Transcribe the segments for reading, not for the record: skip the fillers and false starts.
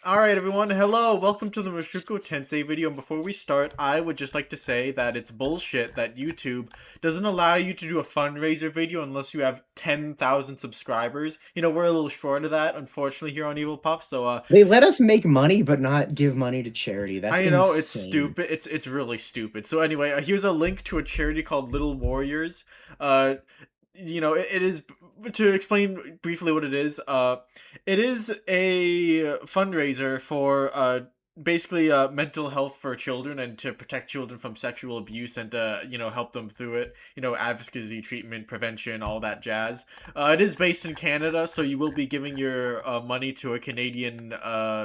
Alright everyone, hello, welcome to the Mushuko Tensei video, and before we start, I would just like to say that it's bullshit that YouTube doesn't allow you to do a fundraiser video unless you have 10,000 subscribers. You know, we're a little short of that, unfortunately, here on Evil Puff, so, They let us make money, but not give money to charity. That's I know, it's insane. stupid, it's really stupid. So anyway, here's a link to a charity called Little Warriors. Uh, it is, to explain briefly what it is a fundraiser for basically mental health for children and to protect children from sexual abuse and to help them through it, advocacy, treatment, prevention, all that jazz. It is based in Canada, so you will be giving your money to a Canadian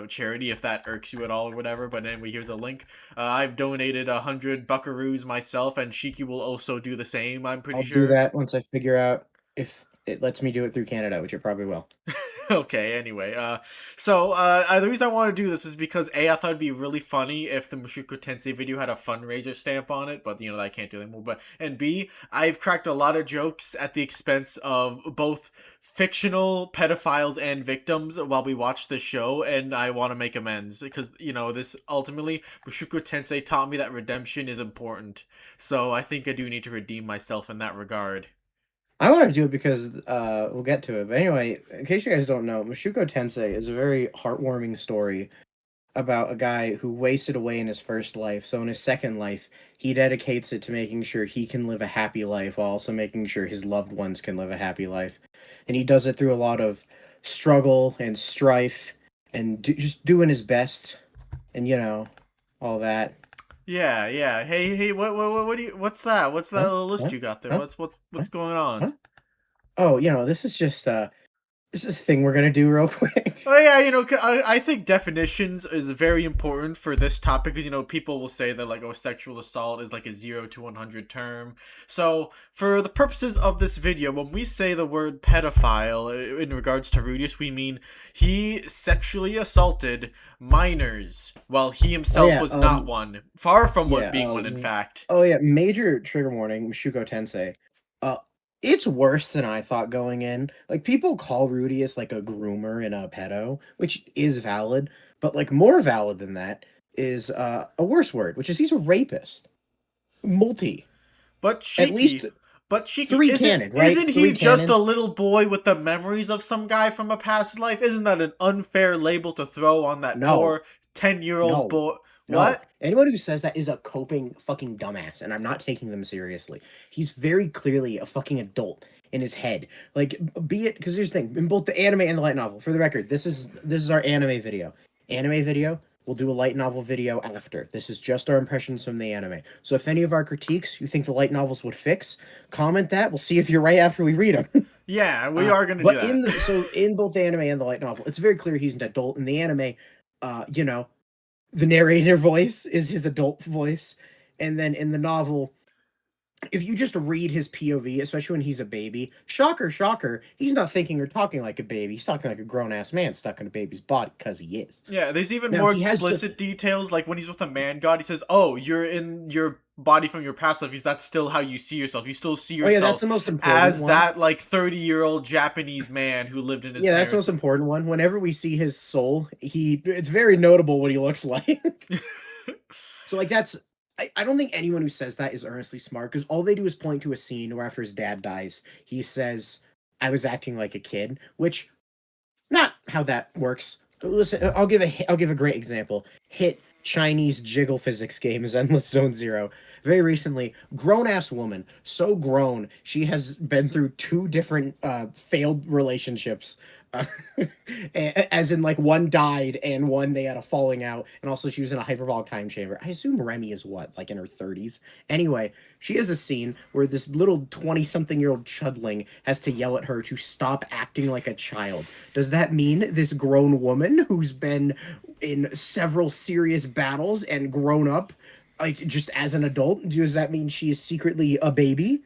charity if that irks you at all or whatever. But anyway, here's a link. I've donated 100 buckaroos myself, and Shiki will also do the same, I'm pretty I'll do sure. that once I figure out if it lets me do it through Canada, which it probably will. Okay, anyway, the reason I want to do this is because A, I thought it'd be really funny if the Mushuko Tensei video had a fundraiser stamp on it, but that I can't do anymore. And B, I've cracked a lot of jokes at the expense of both fictional pedophiles and victims while we watch the show, and I want to make amends because this ultimately Mushuko Tensei taught me that redemption is important. So I think I do need to redeem myself in that regard. I want to do it because we'll get to it. But anyway, in case you guys don't know, Mushuko Tensei is a very heartwarming story about a guy who wasted away in his first life. So in his second life, he dedicates it to making sure he can live a happy life while also making sure his loved ones can live a happy life. And he does it through a lot of struggle and strife and just doing his best and all that. Yeah, yeah. Hey, what do you? What's that? What's that Huh? little list Huh? you got there? Huh? What's Huh? going Huh? on? Oh, this is just this is a thing we're gonna do real quick. Oh yeah, I think definitions is very important for this topic because people will say that like sexual assault is like a 0 to 100 term. So for the purposes of this video, when we say the word pedophile in regards to Rudeus, we mean he sexually assaulted minors while he Oh himself yeah, was not one, far from what yeah, being one in fact. oh yeah, major trigger warning, Mushuko Tensei. Uh, it's worse than I thought going in. Like people call Rudeus like a groomer and a pedo, which is valid, but like more valid than that is a worse word, which is he's a rapist. Multi. But At least Shiki, but Shiki, three isn't canon, right? isn't he Three just canon. a little boy with the memories of some guy from a past life? Isn't that an unfair label to throw on that No, poor 10-year-old no. boy? No. What? Anyone who says that is a coping fucking dumbass, and I'm not taking them seriously. He's very clearly a fucking adult in his head. Like, be it because here's the thing: in both the anime and the light novel. For the record, this is our anime video. Anime video. We'll do a light novel video after. This is just our impressions from the anime. So if any of our critiques you think the light novels would fix, comment that. We'll see if you're right after we read them. Yeah, we are gonna do But that. in both the anime and the light novel, it's very clear he's an adult. In the anime, the narrator voice is his adult voice, and then in the novel, if you just read his POV, especially when he's a baby, shocker, shocker, he's not thinking or talking like a baby. He's talking like a grown ass man stuck in a baby's body because he is. Yeah, there's even Now more he has to. explicit details, like when he's with a man god, he says, "Oh, you're in your body from your past life. Because that's still how you see yourself. You still see Oh yeah, that's yourself the most important as one. that like 30-year-old Japanese man who lived in his Yeah, that's the parents." most important one. Whenever we see his soul, it's very notable what he looks like. So like that's I don't think anyone who says that is earnestly smart because all they do is point to a scene where after his dad dies, he says, "I was acting like a kid," which not how that works. Listen, I'll give a great example. Hit Chinese jiggle physics game is Endless Zone Zero. Very recently, grown ass woman, so grown she has been through two different failed relationships. Uh, as in, like one died and one they had a falling out, and also she was in a hyperbolic time chamber. I assume Remy is what, like in her 30s. Anyway, she has a scene where this little 20-something-year-old chudling has to yell at her to stop acting like a child. Does that mean this grown woman who's been in several serious battles and grown up, like just as an adult, does that mean she is secretly a baby?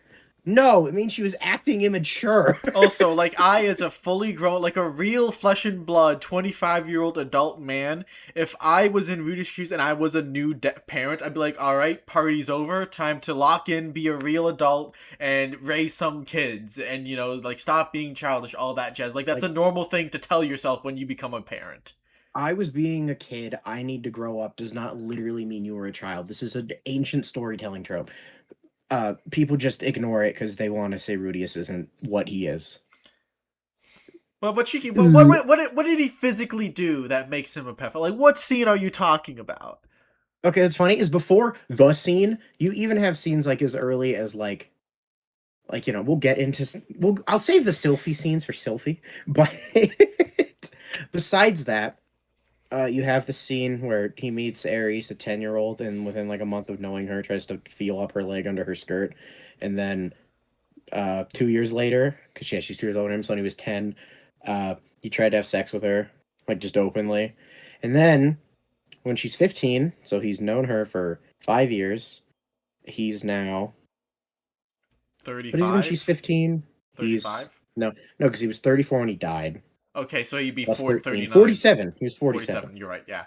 No, it means she was acting immature. Also, like I, as a fully grown, like a real flesh and blood 25-year-old adult man, if I was in Rudy's shoes and I was a new parent, I'd be like, all right, party's over, time to lock in, be a real adult, and raise some kids, and like stop being childish, all that jazz. Like that's a Like, normal thing to tell yourself when you become a parent. I was being a kid, I need to grow up does not literally mean you were a child. This is an ancient storytelling trope. People just ignore it because they want to say Rudeus isn't what he is. But Shiki, Ugh. what did he physically do that makes him a pedophile? Like, what scene are you talking about? Okay, what's funny is before the scene, you even have scenes like as early as we'll get into I'll save the Sylphie scenes for Sylphie, but besides that, you have the scene where he meets Ares, a 10-year-old, and within like a month of knowing her, tries to feel up her leg under her skirt, and then 2 years later, because yeah, she's 2 years older than him, so when he was 10, he tried to have sex with her, like just openly, and then when she's 15, so he's known her for 5 years. He's now, what is he when she's 35? 15? He's 35? no, because he was 34 when he died. Okay, so he'd be Plus 13. 39. 47. He was 47. 47, you're right, yeah.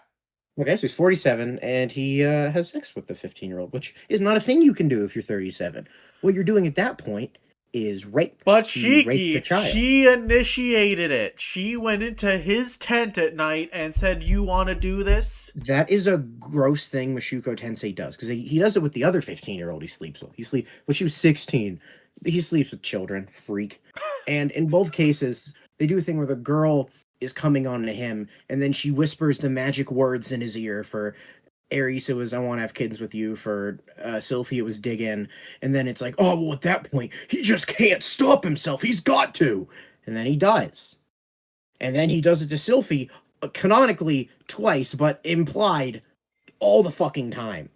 Okay, so he's 47, and he has sex with the 15-year-old, which is not a thing you can do if you're 37. What you're doing at that point is rape. But You raped the Shiki, child. she initiated it. She went into his tent at night and said, "You want to do this?" That is a gross thing Mushuko Tensei does, because he does it with the other 15-year-old he sleeps with. When she was 16, he sleeps with children, freak. And in both cases, they do a thing where the girl is coming on to him, and then she whispers the magic words in his ear. For Ares, it was, "I want to have kids with you." For Sylphie, it was, "dig in." And then it's like, oh, well, at that point, he just can't stop himself. He's got to. And then he does. And then he does it to Sylphie, canonically twice, but implied all the fucking time.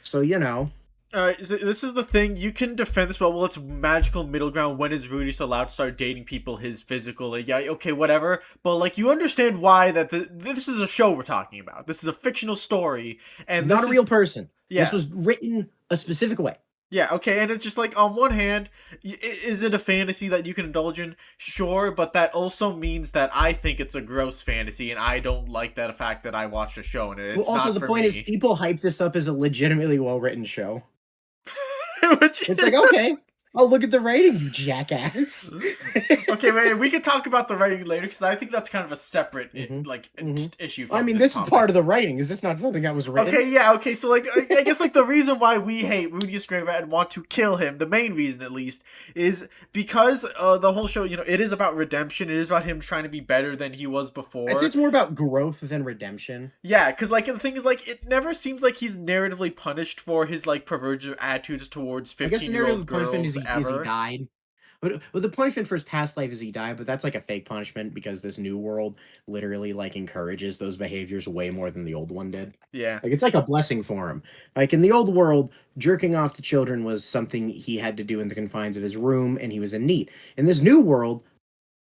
So, This is the thing. You can defend this, but well, it's magical middle ground. When is Rudy so allowed to start dating people his physical? Like, yeah, okay, whatever. But like, you understand why this is a show we're talking about. This is a fictional story, and not this a real is person. yeah. This was written a specific way. Yeah, okay, and it's just like, on one hand, is it a fantasy that you can indulge in? Sure, but that also means that I think it's a gross fantasy, and I don't like that fact that I watched a show and it's Also, not the for point me. is, people hype this up as a legitimately well-written show. Which, It's like, okay, I'll look at the rating, you jackass. okay, man, we could talk about the writing later, because I think that's kind of a separate Mhm. issue from I mean, this this is topic. part of the writing. Is this not something that was written? Okay, yeah, okay, so like, I guess like the reason why we hate Rudeus Greyrat and want to kill him, the main reason at least, is because the whole show, it is about redemption. It is about him trying to be better than he was before. I'd say it's more about growth than redemption. Yeah, because like the thing is, like, it never seems like he's narratively punished for his like perverted attitudes towards I guess the 15-year-old narrative punishment girls is he ever. died. But the punishment for his past life is he died, but that's like a fake punishment because this new world literally like encourages those behaviors way more than the old one did. Yeah. Like it's like a blessing for him. Like in the old world, jerking off to children was something he had to do in the confines of his room, and he was in need. In this new world,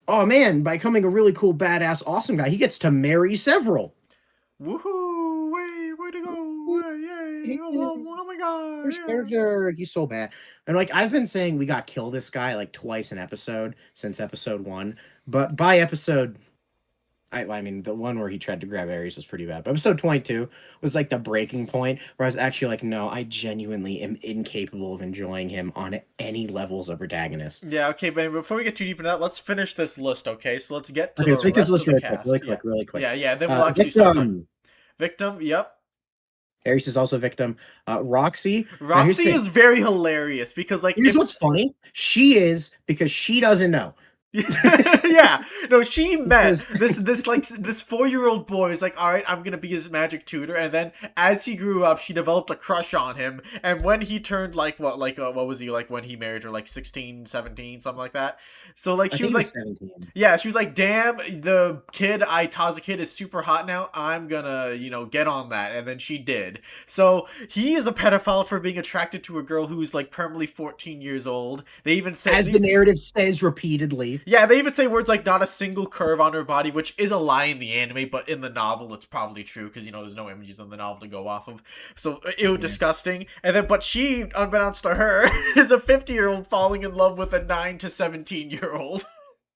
oh man, by becoming a really cool, badass, awesome guy, he gets to marry several. Woohoo! Way to go! Yay! Oh my god! First Yeah. character, he's so bad. And like I've been saying, we got to kill this guy like twice an episode since episode 1. But by episode, I mean the one where he tried to grab Ares was pretty bad. But episode 22 was like the breaking point where I was actually like, no, I genuinely am incapable of enjoying him on any levels of protagonist. Yeah. Okay, but before we get too deep into that, let's finish this list. Okay, so let's get to Okay, the let's make this rest list of the really quick, cast. really quick, really quick. Yeah. Then we'll actually start talking. Victim. Yep. Ares is also a victim. Roxy. Roxy is very hilarious because like here's what's funny. She is because she doesn't know. Yeah, no, she met this 4-year-old boy is like, all right, I'm gonna be his magic tutor, and then as he grew up, she developed a crush on him, and when he turned what was he like when he married her, like 16, 17, something like that. So like she was like 17. Yeah, she was like, damn, the kid I taught as a kid is super hot now, I'm gonna get on that, and then she did. So he is a pedophile for being attracted to a girl who's like permanently 14 years old. They even say, as the narrative says repeatedly. Yeah, they even say words like "not a single curve on her body," which is a lie in the anime, but in the novel, it's probably true because there's no images in the novel to go off of. So ew, disgusting. And then, but she, unbeknownst to her, is a 50-year-old falling in love with a 9 to 17-year-old.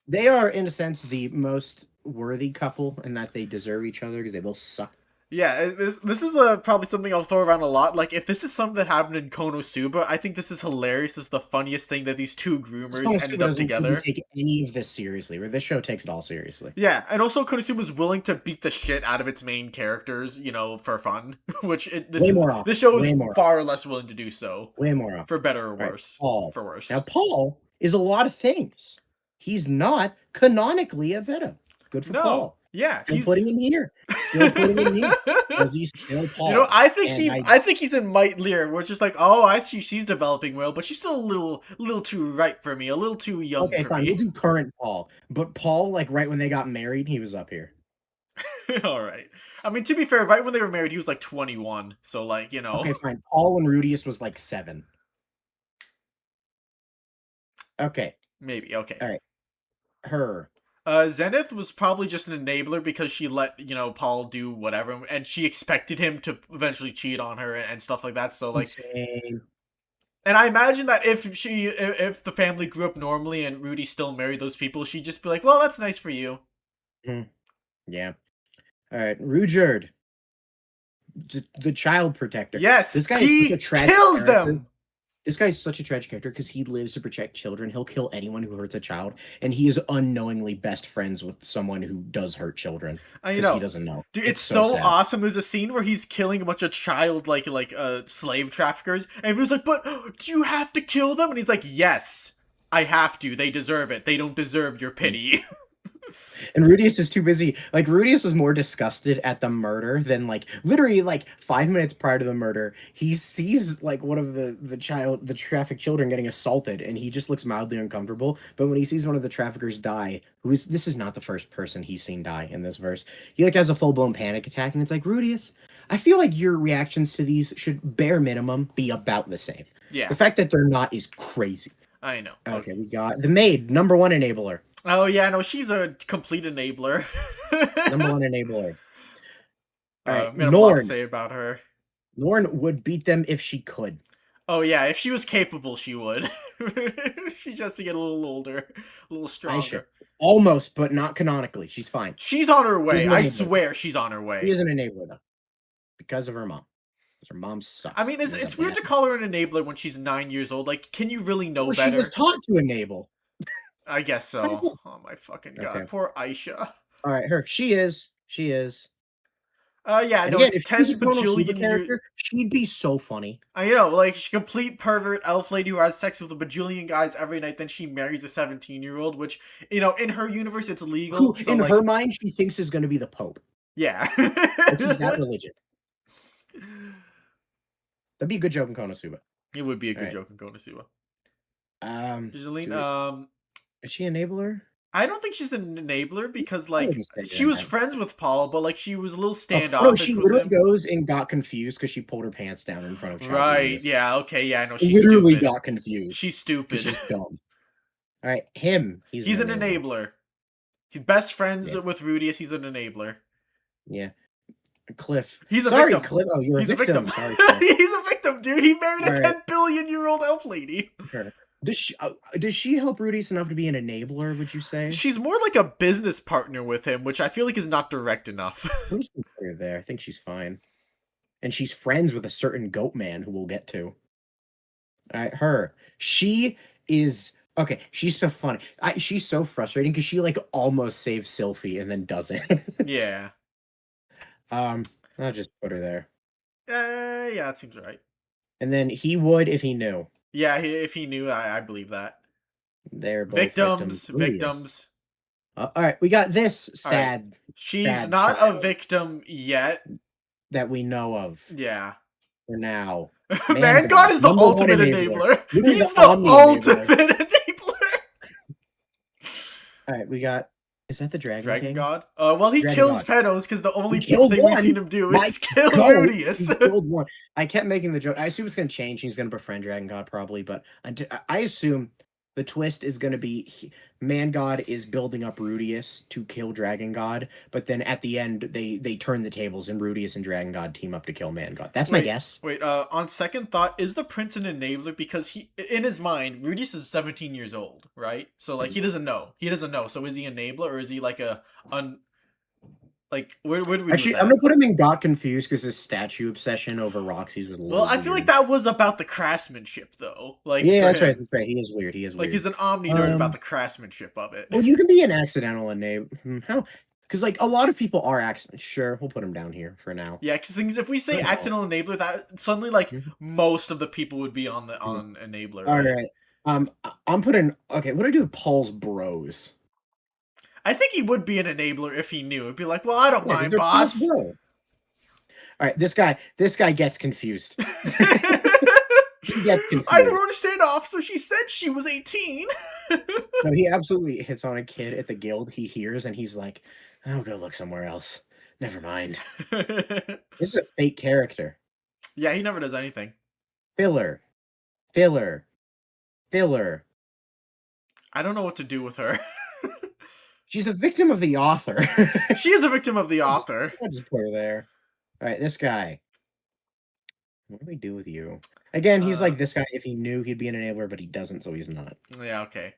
They are, in a sense, the most worthy couple in that they deserve each other because they both suck. Yeah, this is probably something I'll throw around a lot. Like, if this is something that happened in Konosuba, I think this is hilarious. This is the funniest thing that these two groomers ended Konosuba up doesn't even together. take any of this seriously, where this show takes it all seriously. Yeah, and also Konosuba's willing to beat the shit out of its main characters, for fun. Which Way more often. this show is Way more often. far less willing to do so, Way more often. for better or All right, worse. Paul. For Now, worse. Paul is a lot of things. He's not canonically a Venom. Good for No, Paul. yeah, Still putting him here. Still putting him here. Because he's still Paul. I think he's in Might Lear. We're just like, oh, I see she's developing well, but she's still a little too ripe for me, a little too young Okay, for fine. me. We'll do current Paul. But Paul, like right when they got married, he was up here. All right. I mean, to be fair, right when they were married, he was like 21. So, like, Okay, fine. Paul and Rudeus was like 7. Okay. maybe. Okay. All right. Her. Zenith was probably just an enabler because she let, Paul do whatever, and she expected him to eventually cheat on her and stuff like that. So, like, Insane. and I imagine that if the family grew up normally and Rudy still married those people, she'd just be like, well, that's nice for you. Yeah. All right. Rudyard. The child protector. Yes, This guy he is such a tragic kills character. them. This guy is such a tragic character because he lives to protect children. He'll kill anyone who hurts a child, and he is unknowingly best friends with someone who does hurt children because he doesn't know. Dude, it's so sad. awesome. There's a scene where he's killing a bunch of child slave traffickers, and everyone's like, "But do you have to kill them?" And he's like, "Yes, I have to. They deserve it. They don't deserve your pity." And Rudeus is too busy. Like, Rudeus was more disgusted at the murder than, like, literally, like, 5 minutes prior to the murder, he sees, like, one of the trafficked children getting assaulted, and he just looks mildly uncomfortable. But when he sees one of the traffickers die, this is not the first person he's seen die in this verse, he, like, has a full-blown panic attack, and it's like, Rudeus, I feel like your reactions to these should, bare minimum, be about the same. Yeah. The fact that they're not is crazy. I know. Okay, we got the maid, number 1 enabler. Oh yeah, no, she's a complete enabler. Number 1 enabler. All right, I'm gonna have a lot to say about her. Norn would beat them if she could. Oh yeah, if she was capable, she would. She just has to get a little older, a little stronger. Almost, but not canonically. She's fine. She's on her way. I swear she's on her way. She is an enabler, though. Because of her mom. Because her mom sucks. I mean, it's weird to call her an enabler when she's 9 years old. Like, can you really know better? She was taught to enable. I guess so. Oh my fucking god. Okay. Poor Aisha. Alright, her. She is. Yeah, and no, again, it's if 10 bajillion character, she'd be so funny. Like, she's a complete pervert elf lady who has sex with a bajillion guys every night, then she marries a 17-year-old, which, in her universe, it's legal. Who, so in her mind, she thinks is going to be the Pope. Yeah. She's that religion. That'd be a good joke in Konosuba. It would be a good joke in Konosuba. Is she an enabler? I don't think she's an enabler because, like, she was friends with Paul, but, like, she was a little standoffish. No, she literally goes and got confused because she pulled her pants down in front of Charlie. Right, yeah, okay, yeah, I know. She's literally got confused. She's stupid. She's dumb. Alright, him. He's an enabler. He's best friends with Rudeus. He's an enabler. Yeah. Cliff. He's a victim. Cliff. Oh, you're a victim. Sorry, he's a victim, dude. He married a 10 billion-year-old elf lady. Sure. Does she help Rudeus enough to be an enabler, would you say? She's more like a business partner with him, which I feel like is not direct enough. Who's there? I think she's fine. And she's friends with a certain goat man who we'll get to. Her. She is... Okay, she's so funny. She's so frustrating because she, like, almost saves Sylphie and then doesn't. Yeah. I'll just put her there. Yeah, that seems right. And then he would if he knew. Yeah, if he knew, I believe that. They're both victims. All right, we got this sad. Right. She's not a victim yet. That we know of. Yeah. For now. Man God is the ultimate enabler. He's the ultimate enabler. All right, we got... Is that the Dragon King? God? Well, he kills pedos because the only thing we've seen him do is kill Rudeus. He killed one. I kept making the joke. I assume it's going to change. He's going to befriend Dragon God probably, but I assume the twist is going to be Man God is building up Rudeus to kill Dragon God, but then at the end they turn the tables and Rudeus and Dragon God team up to kill Man God. That's my guess. Wait, on second thought, is the prince an enabler? Because he, in his mind, Rudeus is 17 years old, right? So like he doesn't know. So is he an enabler or is he like Like, where do we do with Actually, I'm that? gonna put him in got confused because his statue obsession over Roxy's was a Well, little I feel like weird. that was about the craftsmanship, though. Like, Yeah, for that's right. him. That's right. He is weird. He is Like, weird. he's an omni nerd about the craftsmanship of it. Well, you can be an accidental enabler. How? Because like a lot of people are accident. Sure, we'll put him down here for now. Yeah, because things if we say For now. accidental enabler, that suddenly like Mhm, most of the people would be on mhm. enabler, All right? right. I'm putting. Okay, what do I do with Paul's bros? I think he would be an enabler if he knew. It'd be like, well, I don't Yeah, because mind, they're Paul's boss. bro. All right, this guy gets confused. He gets I don't confused. understand, officer. She said she was 18. No, he absolutely hits on a kid at the guild he hears, and he's like, "I'll go look somewhere else. Never mind." This is a fake character. Yeah, he never does anything. Filler, filler, filler. I don't know what to do with her. She's a victim of the author. She is a victim of the author. I'll just put her there. All right, this guy. What do we do with you? Again, he's Uh, like this guy if he knew he'd be an enabler, but he doesn't, so he's not. yeah, okay.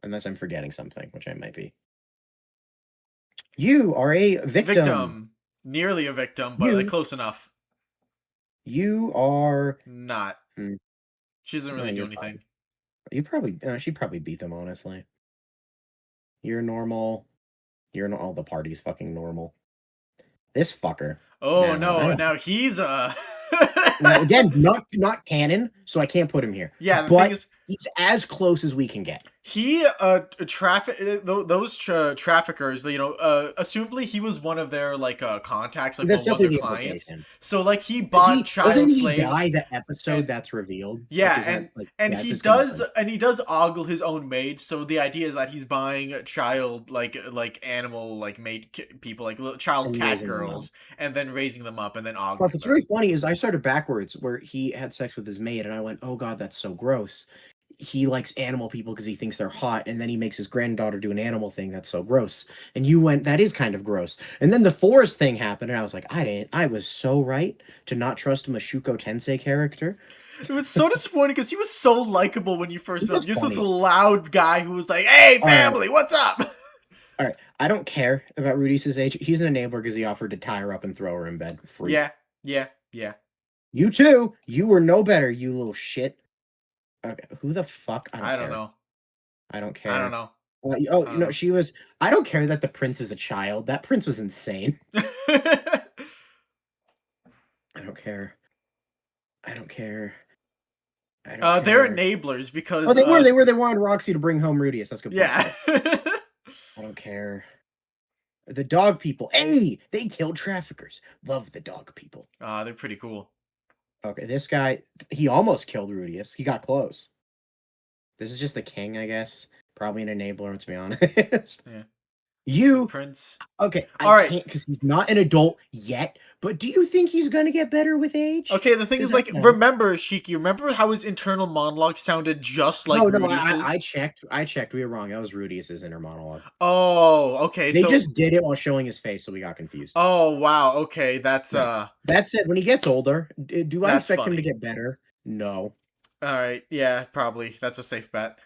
Unless I'm forgetting something, which I might be. You are a victim. Victim. Nearly a victim, but like, You close enough. you are. Not. Hmm, She doesn't no, really do you're anything. fine. You probably she probably beat them honestly. You're normal. You're all the party's fucking normal. This fucker. Oh Now I no, don't. now he's Now again, not canon, so I can't put him here. Yeah, the thing But is, he's as close as we can get. he traffic those traffickers, you know, assumably he was one of their like contacts, like That's one of their definitely the clients. implication. So like he Does bought he doesn't child he die slaves. the episode And that's revealed? Like, yeah, is that like and that's he his does confirmed? ogle his own maids. So the idea is that he's buying child like animal like maid people like little child And cat raising them up. girls and then raising them up and then Plus, ogling what's really them. funny is I started backwards where he had sex with his maid, and I went, "Oh God, that's so gross." He likes animal people because he thinks they're hot, and then he makes his granddaughter do an animal thing. That's so gross. And you went, "That is kind of gross." And then the forest thing happened, and I was like, "I didn't. I was so right to not trust a Mushuko Tensei character." It was so disappointing because he was so likable when you first It met him. was Just this funny. loud guy who was like, "Hey, All right, family, what's up?" all right. I don't care about Rudy's age. He's an enabler because he offered to tie her up and throw her in bed. Freak. Yeah, yeah, yeah. You too. You were no better, you little shit. Okay, who the fuck? I don't I don't care. know. I don't I don't care. know. Oh, I you don't know, know. she was. I don't care that the prince is a child. That prince was insane. I don't care. I don't care. I don't They're care. enablers Oh, because they were. They were. They wanted Roxy to bring home Rudeus. That's a good point. yeah. I don't care. The dog people. Hey, they killed traffickers. Love the dog people. They're pretty cool. Okay, this guy. He almost killed Rudeus. He got close. This is just the king, I guess. Probably an enabler, to be honest. Yeah. You Prince. okay? I All right. can't because he's not an adult yet. But do you think he's gonna get better with age? Okay, the thing is, 'Cause I like, know. remember, Shiki, remember how his internal monologue sounded just like No, no, Rudeus's? I checked. I checked. We were wrong. That was Rudeus's inner monologue. Oh, okay, They so just did it while showing his face, so we got confused. oh wow, okay, that's That said, when he gets older, do I that's expect him to funny. get better? No, Alright, yeah, probably. That's a safe bet.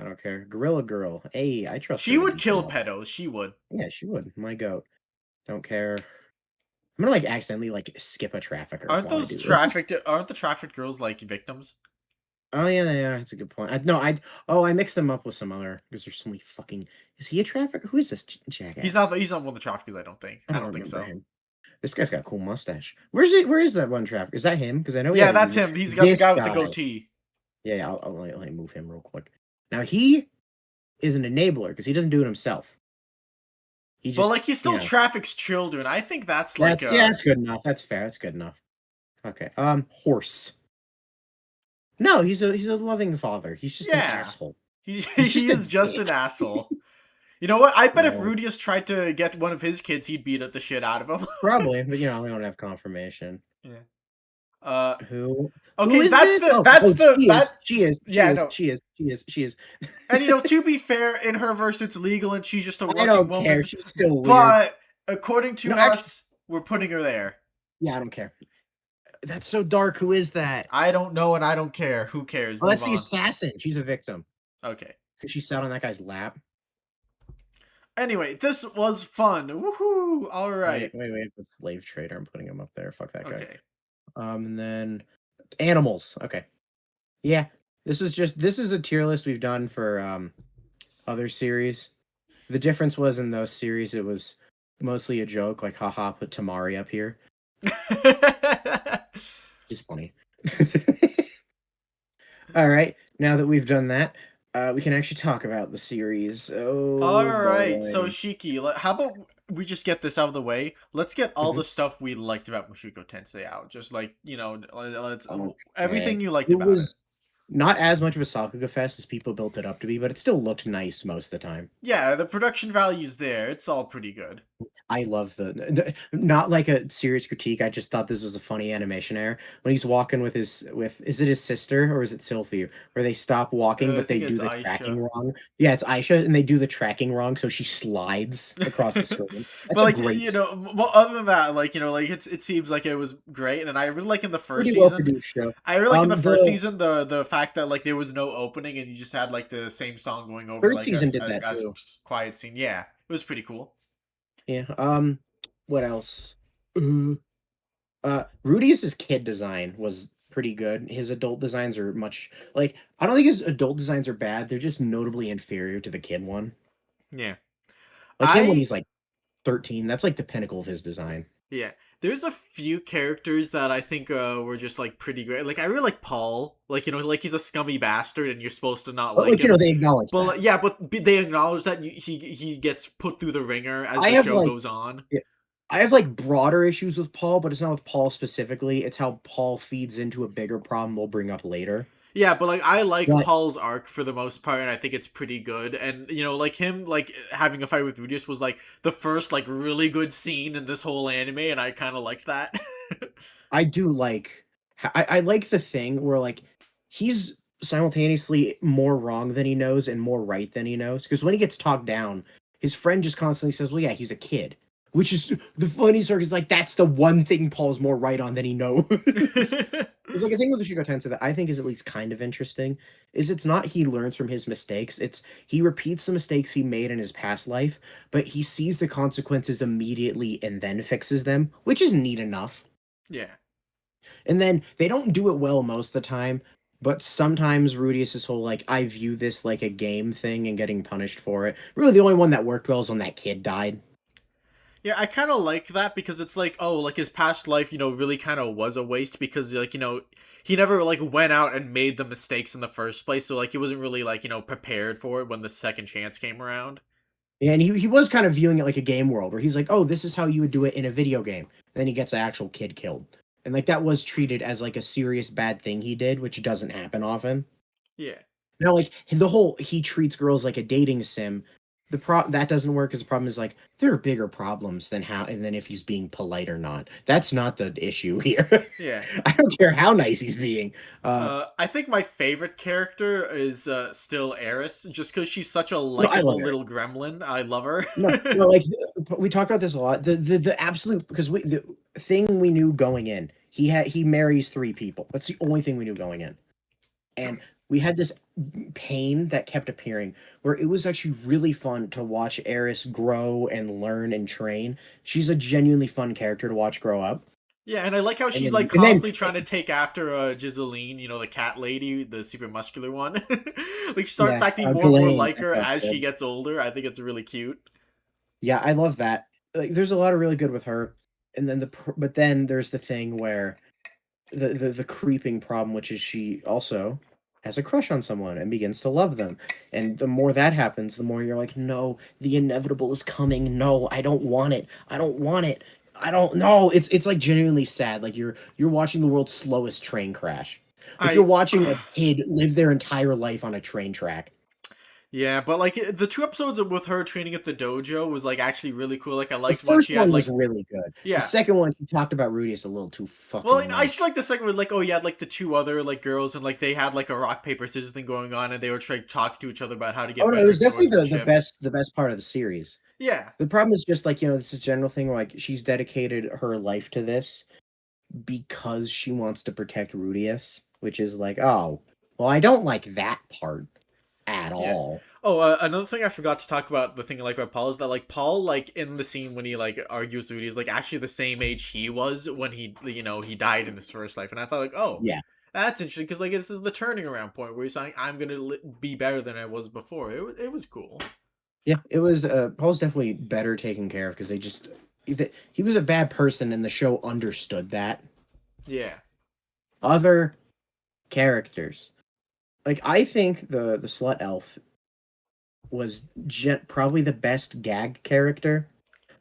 I don't care. Gorilla Girl. Hey, I trust her She to would be kill small. pedos, she would. Yeah, she would. My goat. Don't care. I'm gonna like accidentally like skip a trafficker Aren't while I those do this. aren't the trafficked girls like victims? Oh yeah, they are. That's a good point. No, I mixed them up with some other because there's so many fucking. Is he a trafficker? Who is this jackass? He's not one of the traffickers, I don't think. I I don't don't think remember so. him. This guy's got a cool mustache. Where's it? Where is that one trafficker? Is that him? Because I know he Yeah, had a that's unique- him. He's got the This guy with the guy. goatee. Yeah, let me move him real quick. Now he is an enabler because he doesn't do it himself. He just, But like he still you know, traffics children. I think that's like that's good enough. That's fair. That's good enough. Okay. Horse. No, he's a loving father. He's just an yeah. asshole. He He's he just a is just an dick. asshole. You know what? I bet if No, Rudeus tried to get one of his kids, he'd beat the shit out of him. probably, but we don't have confirmation. Yeah. Uh. Who? Who Okay. is this? Oh, she is. That. She is. She Yeah. is. No. She is. She is. She is. And you know, to be fair, in her verse, it's legal, and she's just a I working don't woman. care. She's still weird. But according to No, us, actually, we're putting her there. yeah, I don't care. That's so dark. Who is that? I don't know, and I don't care. Who cares? Oh, Move that's the on. assassin. She's a victim Okay. because she sat on that guy's lap. Anyway, this was fun. Woohoo! All right. Wait. The slave trader. I'm putting him up there. Fuck that guy. Okay. And then animals. Okay. Yeah. This is a tier list we've done for other series. The difference was in those series it was mostly a joke, like haha, put Tamari up here. It's funny. All right, now that we've done that, we can actually talk about the series. All Oh right. So boy. Shiki, how about we just get this out of the way? Let's get all Mhm. the stuff we liked about Mushuko Tensei out. Just like, let's Okay. everything you liked It about it. was not as much of a Sakuga fest as people built it up to be, but it still looked nice most of the time. Yeah, the production value's there. It's all pretty good. I love the not like a serious critique. I just thought this was a funny animation error when he's walking with is it his sister or is it Sylvie where they stop walking I but they think do it's the Aisha. tracking wrong. Yeah, it's Aisha and they do the tracking wrong so she slides across the screen. But That's a like great well, other than that, like it seems like it was great, and I really like in the first pretty well season. produced show. I really like in the first The season the fact that like there was no opening and you just had like the same song going over third like season did that as too. quiet scene. Yeah, it was pretty cool. Yeah. What else? Uh, Rudeus's kid design was pretty good. His adult designs are much like I don't think his adult designs are bad. They're just notably inferior to the kid one. Yeah, Like him when I he's like 13, that's like the pinnacle of his design. yeah. There's a few characters that I think were just like pretty great. Like I really like Paul. Like like he's a scummy bastard and you're supposed to not But like like him. they acknowledge But that. like, yeah, but they acknowledge that he gets put through the ringer as I the have show like goes on. yeah, I have like broader issues with Paul, but it's not with Paul specifically. It's how Paul feeds into a bigger problem we'll bring up later. Yeah, but like I like But Paul's arc for the most part, and I think it's pretty good. And like him like having a fight with Rudeus was like the first like really good scene in this whole anime, and I kind of liked that. I do like I like the thing where like he's simultaneously more wrong than he knows and more right than he knows. Because when he gets talked down, his friend just constantly says, "Well, yeah, he's a kid." Which is the funniest part is like that's the one thing Paul's more right on than he knows. There's like a thing with the Mushuko Tensei that I think is at least kind of interesting. Is it's not he learns from his mistakes. It's he repeats the mistakes he made in his past life, but he sees the consequences immediately and then fixes them, which is neat enough. Yeah. And then they don't do it well most of the time, but sometimes Rudeus' whole like I view this like a game thing and getting punished for it. Really, the only one that worked well is when that kid died. Yeah, I kind of like that because it's like, oh, like his past life, really kind of was a waste because like, he never like went out and made the mistakes in the first place, so like he wasn't really like, prepared for it when the second chance came around. Yeah, and he was kind of viewing it like a game world where he's like, oh, this is how you would do it in a video game. And then he gets an actual kid killed. And like that was treated as like a serious bad thing he did, which doesn't happen often. Yeah. Now, like the whole he treats girls like a dating sim, that doesn't work because the problem is like there are bigger problems than how and then if he's being polite or not. That's not the issue here. Yeah. I don't care how nice he's being. I think my favorite character is still Eris, just because she's such a No, I love likable her. little gremlin. I love her. No, like we talked about this a lot. The absolute because the thing we knew going in, he marries three people. That's the only thing we knew going in, and we had this pain that kept appearing where it was actually really fun to watch Eris grow and learn and train. She's a genuinely fun character to watch grow up. Yeah, and I like how And she's then like and then constantly trying to take after Giseline, the cat lady, the super muscular one. Like she starts yeah, acting more and more Ghislaine, like that her girl's as she good. gets older. I think it's really cute. Yeah, I love that. Like, there's a lot of really good with her, and then but then there's the thing where the creeping problem, which is she also has a crush on someone and begins to love them. And the more that happens, the more you're like, no, the inevitable is coming. No, I don't want it. I don't want it. I don't know. It's like genuinely sad. Like you're watching the world's slowest train crash. Like you're I watching a kid live their entire life on a train track. Yeah, but like the two episodes with her training at the dojo was like actually really cool. Like I The liked when first she had one was like really good. The yeah. second one, she talked about Rudeus a little too Well, fucking I much. still like the second one. Like, oh yeah, like the two other like girls, and like they had like a rock paper scissors thing going on, and they were trying to talk to each other about how to Oh get no, it better was at definitely swordsmanship. the best part of the series. Yeah, The problem is just like, this is general thing where like she's dedicated her life to this because she wants to protect Rudeus, which is like, oh, well, I don't like that part at yeah. all. Oh, another thing I forgot to talk about, the thing I like about Paul is that like Paul, like in the scene when he like argues with Rudy, is like actually the same age he was when he died in his first life, and I thought like, oh, Yeah. that's interesting because like this is the turning around point where he's saying I'm gonna be better than I was before. It was cool. Yeah, it was Paul's definitely better taken care of because he was a bad person and the show understood that. Yeah. Other characters. Like I think the slut elf was probably the best gag character.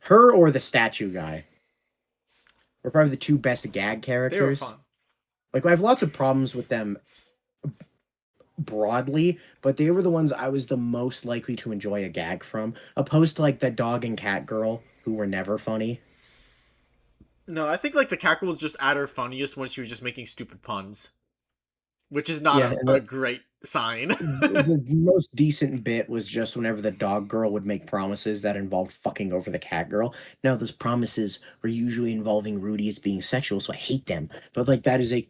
Her or the statue guy were probably the two best gag They were characters. fun. Like I have lots of problems with them broadly, but they were the ones I was the most likely to enjoy a gag from, opposed to like the dog and cat girl who were never funny. No, I think like the cackle was just at her funniest when she was just making stupid puns, which is not Yeah, and a great sign. the most decent bit was just whenever the dog girl would make promises that involved fucking over the cat girl. Now, those promises were usually involving Rudy as being sexual, so I hate them. But like that is a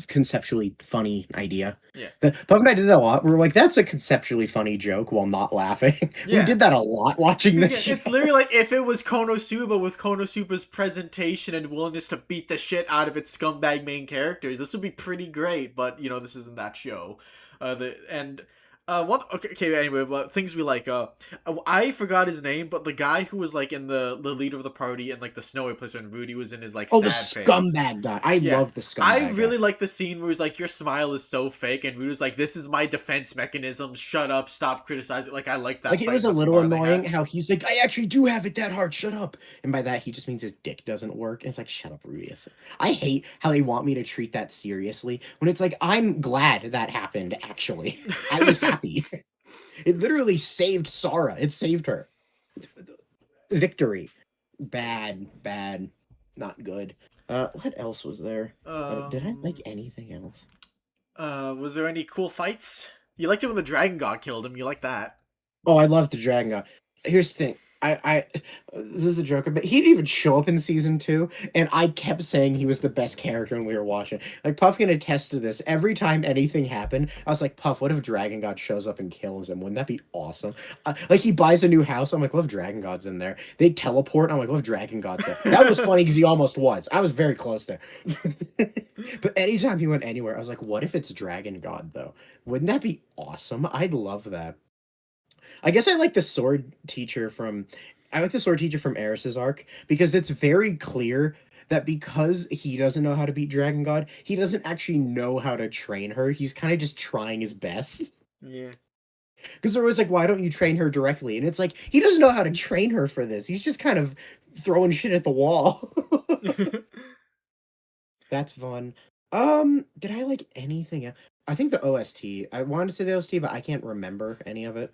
conceptually funny idea. Yeah. Puff and I did that a lot. We were like, that's a conceptually funny joke while not laughing. We Yeah. did that a lot watching this show. It's literally like if it was Konosuba with Konosuba's presentation and willingness to beat the shit out of its scumbag main characters, this would be pretty great. But this isn't that show. One okay anyway, but things we like. I forgot his name, but the guy who was like in the leader of the party and like the snowy place when Rudy was in his like Oh, the sad phase. scumbag guy. I Yeah. love the scumbag I guy. really like the scene where he's like, your smile is so fake, and Rudy's like, this is my defense mechanism. Shut up, stop criticizing. Like, I like that. Like it fight was a at the little bar they annoying had. how he's like, I actually do have it that hard. Shut up. And by that he just means his dick doesn't work. And it's like, shut up, Rudeus. I hate how they want me to treat that seriously when it's like I'm glad that happened. Actually, I was happy. It literally saved Sara. It saved her. Victory. Bad, not good. What else was there? Did I like Um, anything else? was there any cool fights? You liked it when the dragon god killed him. You like that? Oh, I love the Dragon God. Here's the thing. This is a joke, but he didn't even show up in season 2, and I kept saying he was the best character when we were watching. Like Puff can attest to this. Every time anything happened, I was like, Puff, what if Dragon God shows up and kills him? Wouldn't that be awesome? Like he buys a new house. I'm like, what if Dragon God's in there? They teleport. I'm like, what if Dragon God's there? That was funny because he almost was. I was very close there. But anytime he went anywhere, I was like, what if it's Dragon God though? Wouldn't that be awesome? I'd love that. I guess I like the sword teacher from Eris's arc because it's very clear that because he doesn't know how to beat Dragon God, he doesn't actually know how to train her. He's kind of just trying his best. Yeah. Because they're always like, why don't you train her directly? And it's like, he doesn't know how to train her for this. He's just kind of throwing shit at the wall. That's fun. Did I like anything else? I think the OST. I wanted to say the OST, but I can't remember any of it.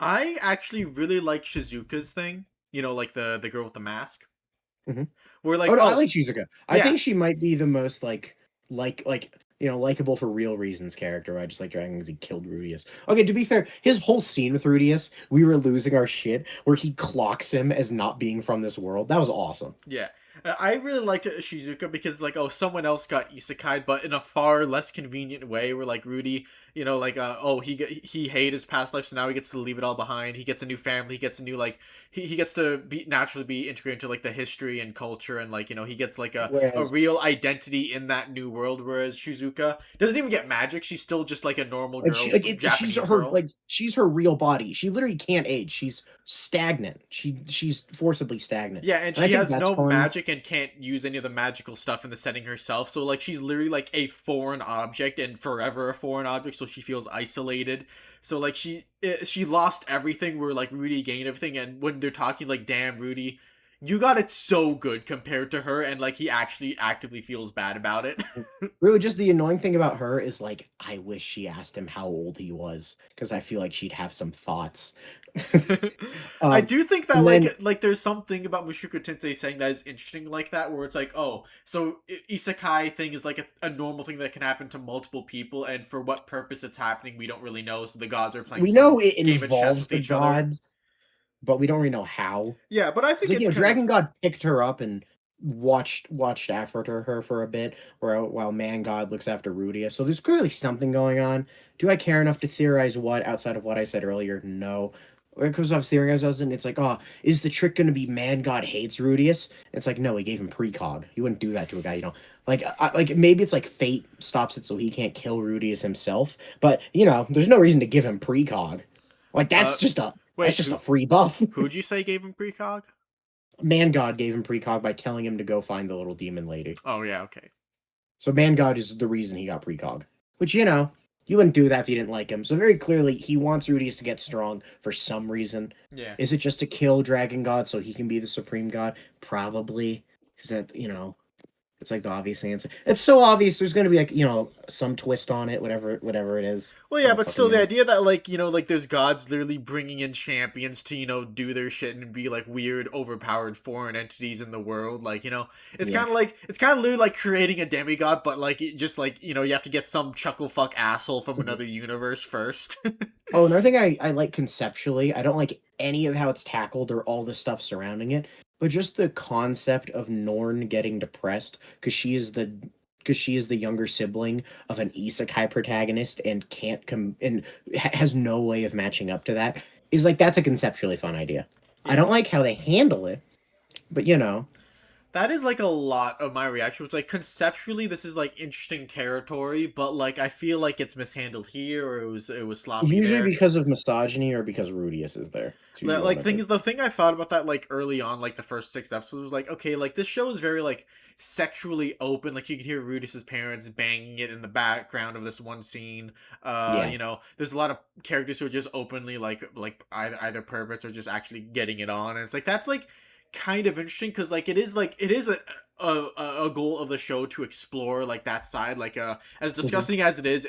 I actually really like Shizuka's thing. Like the girl with the mask. Mhm. We're Oh like, no, I oh like Shizuka. I yeah, think she might be the most likable for real reasons character. I just like Dragon because he killed Rudeus. Okay, to be fair, his whole scene with Rudeus, we were losing our shit, where he clocks him as not being from this world. That was awesome. yeah. I really liked Shizuka because like, oh, someone else got isekai, but in a far less convenient way. Where like Rudy, oh, he hated his past life, so now he gets to leave it all behind. He gets a new family. He gets a new like he gets to be naturally be integrated into like the history and culture, and like he gets like a Whereas, real identity in that new world. Whereas Shizuka doesn't even get magic. She's still just like a normal like girl, Japanese girl. she's her real body. She literally can't age. She's stagnant. She's forcibly stagnant. Yeah, and And I she think has that's no fun. magic and can't use any of the magical stuff in the setting herself. So like she's literally like a foreign object and forever a foreign object, so she feels isolated. So like she lost everything where like Rudy gained everything, and when they're talking like, damn Rudy, you got it so good compared to her, and like he actually actively feels bad about it. Really, just the annoying thing about her is like, I wish she asked him how old he was because I feel like she'd have some thoughts. I um, do think that and then like there's something about Mushuko Tensei saying that is interesting like that, where it's like, oh, so isekai thing is like a normal thing that can happen to multiple people, and for what purpose it's happening we don't really know, so the gods are playing we some know it game of chess involves with the each other. gods, but we don't really know how. Yeah, but I It's think like, it's kind of Dragon God picked her up and watched after her for a bit, while Man God looks after Rudeus. So there's clearly something going on. Do I care enough to theorize what outside of what I said earlier? No. When it comes off theorizing, it's like, oh, is the trick going to be Man God hates Rudeus? It's like, no, he gave him precog. He wouldn't do that to a guy, like maybe it's like fate stops it so he can't kill Rudeus himself. But there's no reason to give him precog. Like Uh, that's wait, just a free buff. who'd you say gave him precog? Man God gave him precog by telling him to go find the little demon lady. Oh yeah, okay. So Man God is the reason he got precog. Which, you wouldn't do that if you didn't like him. So very clearly, he wants Rudeus to get strong for some reason. Yeah. Is it just to kill Dragon God so he can be the Supreme God? Probably. Because it's like the obvious answer. It's so obvious. There's going to be some twist on it, whatever it is. Well, I yeah, don't but fucking still, the know. idea that like there's gods literally bringing in champions to do their shit and be like weird, overpowered foreign entities in the world, it's Yeah. kind of literally like creating a demigod, but like just like you have to get some chuckle fuck asshole from another universe first. Oh, another thing I like conceptually, I don't like any of how it's tackled or all the stuff surrounding it, but just the concept of Norn getting depressed because she is the younger sibling of an isekai protagonist and can't come and has no way of matching up to that is like that's a conceptually fun idea. I Yeah. don't like how they handle it, but That is like a lot of my reaction. It's like conceptually this is like interesting territory, but like I feel like it's mishandled here or it was sloppy usually there. because of misogyny or because Rudeus is there. It's usually one Like of the thing I thought about that like early on, like the first 6 episodes was like, okay, like this show is very like sexually open. Like you can hear Rudius's parents banging it in the background of this one scene. Yeah. There's a lot of characters who are just openly like either perverts or just actually getting it on, and it's like that's like kind of interesting because it is a goal of the show to explore like that side, like as Mhm. disgusting as it is,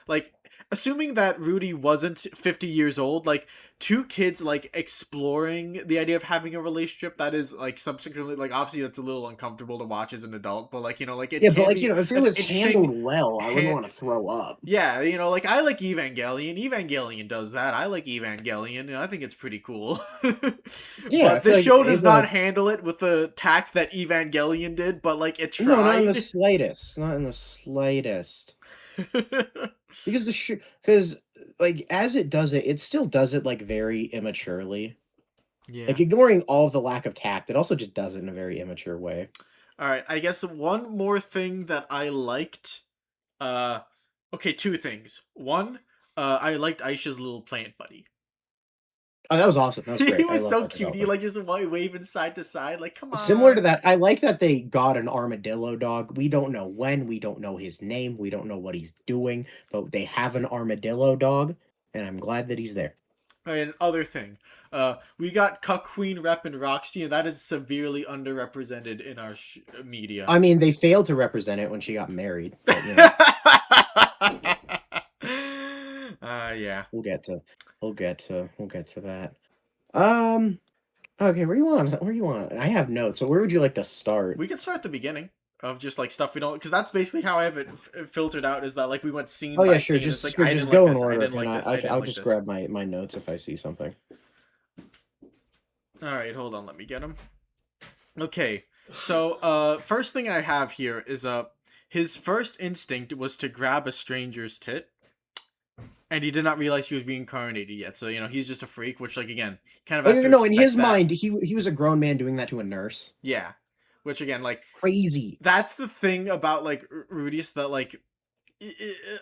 like assuming that Rudy wasn't 50 years old, like two kids like exploring the idea of having a relationship that is like subsequently like obviously that's a little uncomfortable to watch as an adult, but like like it Yeah, but can like be if it an was handled interesting well, I wouldn't want to throw up. yeah, like I like Evangelion. Evangelion does that. I like Evangelion, and I think it's pretty cool. Yeah, I But feel this like show does Ava. not handle it with the tact that Evangelion did, but like it No, not in the tried. slightest. Not in the slightest. Because because like as it still does it like very immaturely. Yeah. Like ignoring all of the lack of tact, it also just does it in a very immature way. All right. I guess one more thing that I liked. Uh, okay, two things. One, I liked Aisha's little plant buddy. Oh, that was awesome. That was He great. I was love so that cute. He development. like just waving side to side. Like, come Similar to on. that, I like that they got an armadillo dog. We don't know when, we don't know his name, we don't know what he's doing, but they have an armadillo dog, and I'm glad that he's there. And other thing, we got Cuck Queen Rep and Roxy, and that is severely underrepresented in our media. I mean, they failed to represent it when she got married, but Yeah. we'll get to we'll get to that. Um okay, where you want? I have notes. So where would you like to start? We can start at the beginning of just like stuff we don't, because that's basically how I have it filtered out. Is that like we went scene Oh yeah, by sure. scene? It's like I Just didn't like go in this. I order, didn't and like this. I didn't I'll like just this. grab my notes if I see something. All right, hold on. Let me get him. Okay, so first thing I have here is his first instinct was to grab a stranger's tit, and he did not realize he was reincarnated yet. So he's just a freak, which like again, kind of Oh have no, to no, in his expect that. mind, he was a grown man doing that to a nurse. Yeah, which again, like Crazy. that's the thing about like Rudius that like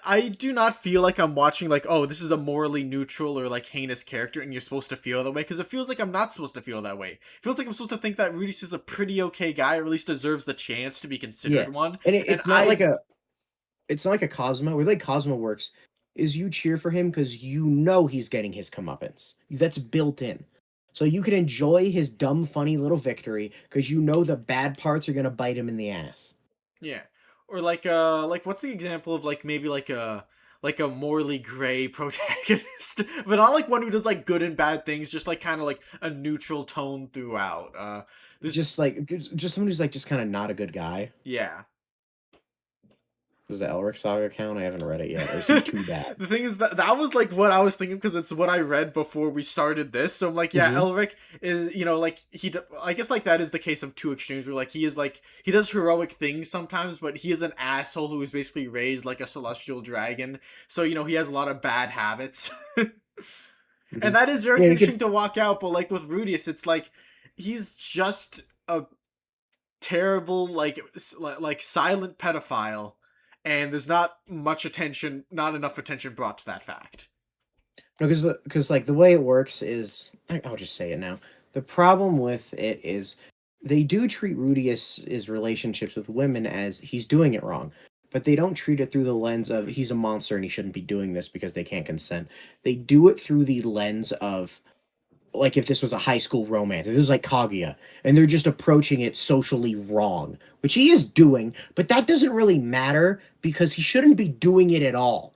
I do not feel like I'm watching like, oh, this is a morally neutral or like heinous character and you're supposed to feel that way, because it feels like I'm not supposed to feel that way. It feels like I'm supposed to think that Rudius is a pretty okay guy, or at least deserves the chance to be Yeah, considered one. and And it's not like a Cosmo. Where like Cosmo works is you cheer for him because you know he's getting his comeuppance. That's built in. So you can enjoy his dumb, funny little victory because you know the bad parts are gonna bite him in the ass. yeah. Or like what's the example of like maybe like a morally gray protagonist, but not like one who does like good and bad things, just like kind of like a neutral tone throughout. This Just someone who's like just kind of not a good guy. yeah. Does the Elric saga count? I haven't read it yet. Or is he too bad? The thing is that that was like what I was thinking because it's what I read before we started this. So I'm like, yeah, Mm-hmm. Elric is, like I guess like that is the case of two extremes where like he is like he does heroic things sometimes, but he is an asshole who is basically raised like a celestial dragon. So he has a lot of bad habits. Mm-hmm. And that is very Yeah, you could. interesting to walk out, but like with Rudeus, it's like he's just a terrible like silent pedophile, and there's not enough attention brought to that fact. No, because like the way it works is, I'll just say it now. The problem with it is they do treat Rudius's relationships with women as he's doing it wrong, but they don't treat it through the lens of he's a monster and he shouldn't be doing this because they can't consent. They do it through the lens of like if this was a high school romance, if this was like Kaguya, and they're just approaching it socially wrong, which he is doing, but that doesn't really matter because he shouldn't be doing it at all.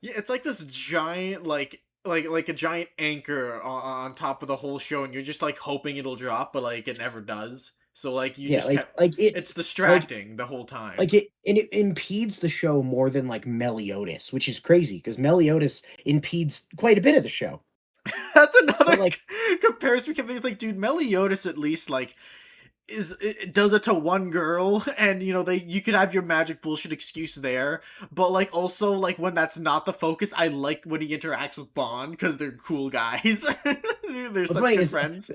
Yeah, it's like this giant like a giant anchor on top of the whole show, and you're just like hoping it'll drop, but like it never does. So like you Yeah, just like kept like it it's like distracting the whole time. like it and it impedes the show more than like Meliodas, which is crazy because Meliodas impedes quite a bit of the show. That's another But like comparison we can think. It's like, dude, Meliodas at least like it does it to one girl, and you could have your magic bullshit excuse there, but like also like when that's not the focus, I like when he interacts with Bond because they're cool guys. They're what's such funny good is friends.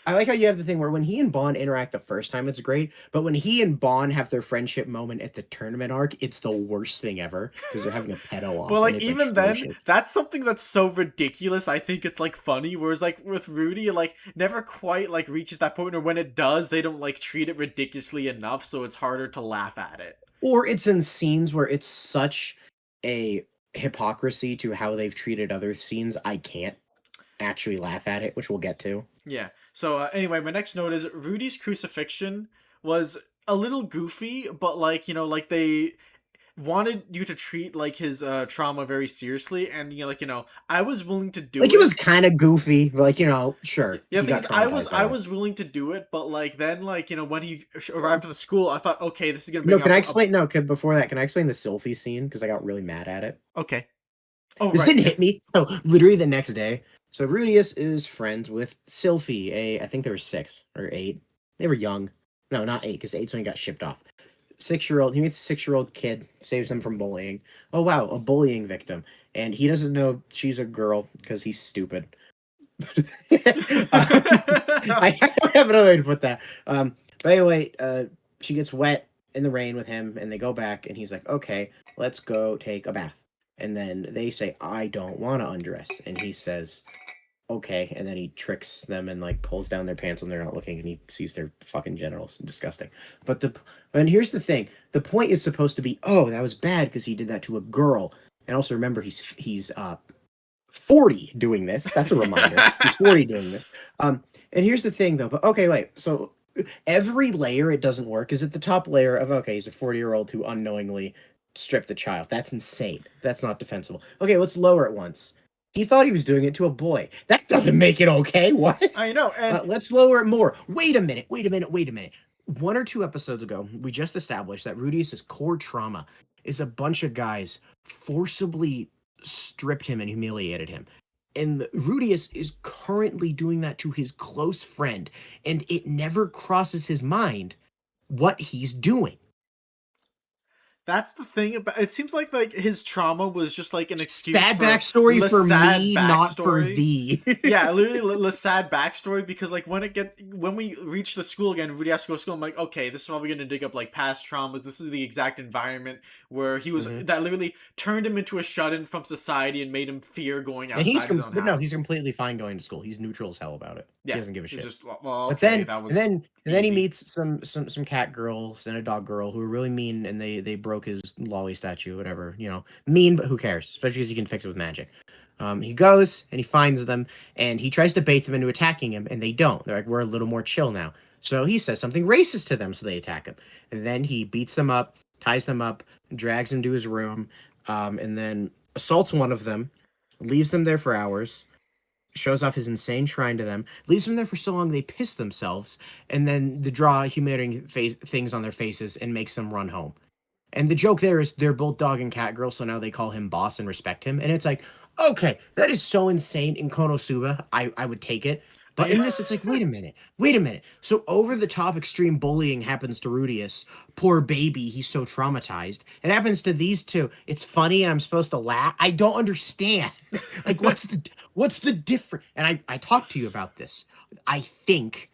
I like how you have the thing where when he and Bond interact the first time, it's great, but when he and Bond have their friendship moment at the tournament arc, it's the worst thing ever because they're having a pedo But off and like it's even then, atrocious. that's something that's so ridiculous. I think it's like funny. Whereas like with Rudy, it, like never quite like reaches that point, or when it does, they don't like treat it ridiculously enough, so it's harder to laugh at it. Or it's in scenes where it's such a hypocrisy to how they've treated other scenes, I can't actually laugh at it, which we'll get to. Yeah. So anyway, my next note is Rudy's crucifixion was a little goofy, but like like they wanted you to treat like his trauma very seriously, and I was willing to do Like it was it. kind of goofy, but like sure, Yeah, the he thing got is, I traumatized was by I that. was willing to do it, but like then like when he arrived at the school, I thought, okay, this is gonna No, bring can up I a explain? No, before that, can I explain the Sylphie scene? Because I got really mad at it. okay. Oh This right, didn't yeah. hit me. Oh, literally the next day. So Rudeus is friends with Sylphie. I think they were 6 or 8. They were young. No, not 8, because 8's when he got shipped off. 6-year-old. He meets a 6-year-old kid, saves him from bullying. Oh wow, a bullying victim, and he doesn't know she's a girl because he's stupid. I don't have another way to put that. But anyway, she gets wet in the rain with him, and they go back, and he's like, "Okay, let's go take a bath." And then they say, "I don't want to undress," and he says, "Okay," and then he tricks them and like pulls down their pants when they're not looking, and he sees their fucking genitals. Disgusting. But and here's the thing: the point is supposed to be, oh, that was bad because he did that to a girl. And also remember, he's 40 doing this. That's a reminder. Yeah. He's 40 doing this. And here's the thing though, but okay, wait. So every layer it doesn't work is at the top layer of okay, he's a 40-year-old who unknowingly stripped the child. That's insane. That's not defensible. Okay, let's lower it once. He thought he was doing it to a boy. That doesn't make it okay. What? I know, and Let's lower it more. Wait a minute. Wait a minute. Wait a minute. 1 or 2 episodes ago, we just established that Rudeus' core trauma is a bunch of guys forcibly stripped him and humiliated him. And Rudeus is currently doing that to his close friend, and it never crosses his mind what he's doing. that's the thing about it. Seems like his trauma was just like an excuse Sad for backstory the for sad me, not for backstory. thee. Yeah, literally the sad backstory because like when we reach the school again, Rudy has to go to school. I'm like, okay, this is probably gonna dig up like past traumas. This is the exact environment where he was Mhm. that literally turned him into a shut-in from society and made him fear going And outside his own but no, he's house. completely fine going to school. He's neutral as hell about it. He Yeah, doesn't give a it's shit. just well, But okay, then that and was then and then he easy. meets some cat girls and a dog girl who are really mean, and they broke his lolly statue, whatever, mean, but who cares? Especially because he can fix it with magic. He goes and he finds them and he tries to bait them into attacking him, and they don't. They're like, we're a little more chill now. So he says something racist to them, so they attack him, and then he beats them up, ties them up, drags them to his room, and then assaults one of them, leaves them there for hours, shows off his insane shrine to them, leaves them there for so long they piss themselves, and then the draw humiliating things on their faces and makes them run home. And the joke there is they're both dog and cat girls, so now they call him boss and respect him. And it's like, okay, that is so insane. In Konosuba, I would take it. But in this, it's like, wait a minute, wait a minute. So over the top extreme bullying happens to Rudeus. Poor baby, he's so traumatized. It happens to these two. It's funny and I'm supposed to laugh. I don't understand. Like, what's the difference? And I talked to you about this. I think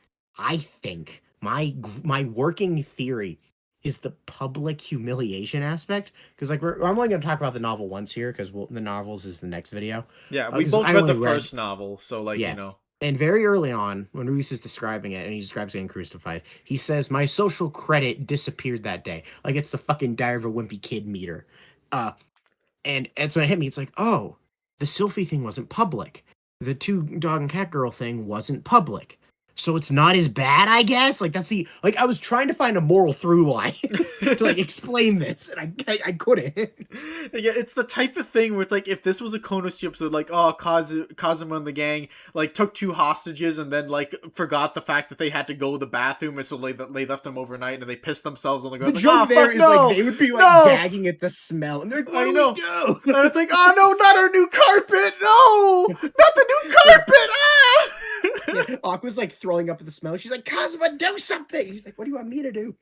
my working theory is the public humiliation aspect. Because like I'm only going to talk about the novel once here because the novels is the next video. Yeah, we 'Cause both I read the only first novel, so like, Yeah. you know. And very early on, when Rudeus is describing it, and he describes getting crucified, he says, "My social credit disappeared that day." Like it's the fucking Diary of a Wimpy Kid meter. And so when it hit me, it's like, oh, the Sylphie thing wasn't public. The two dog and cat girl thing wasn't public. So it's not as bad, I guess. Like that's the like I was trying to find a moral through line to like explain this, and I couldn't. Yeah, it's the type of thing where it's like if this was a Konosuba episode, like Kazuma and the gang like took two hostages and then like forgot the fact that they had to go to the bathroom, and so they left them overnight and they pissed themselves on the ground. The Like, joke there fuck is no! like they would be like No! gagging at the smell, and they're like, "What do we do?" And it's like, oh no, not our new carpet! No, not the new carpet! Ah! Yeah, Aqua's like throwing up at the smell. She's like, "Kazuma, do something!" He's like, "What do you want me to do?"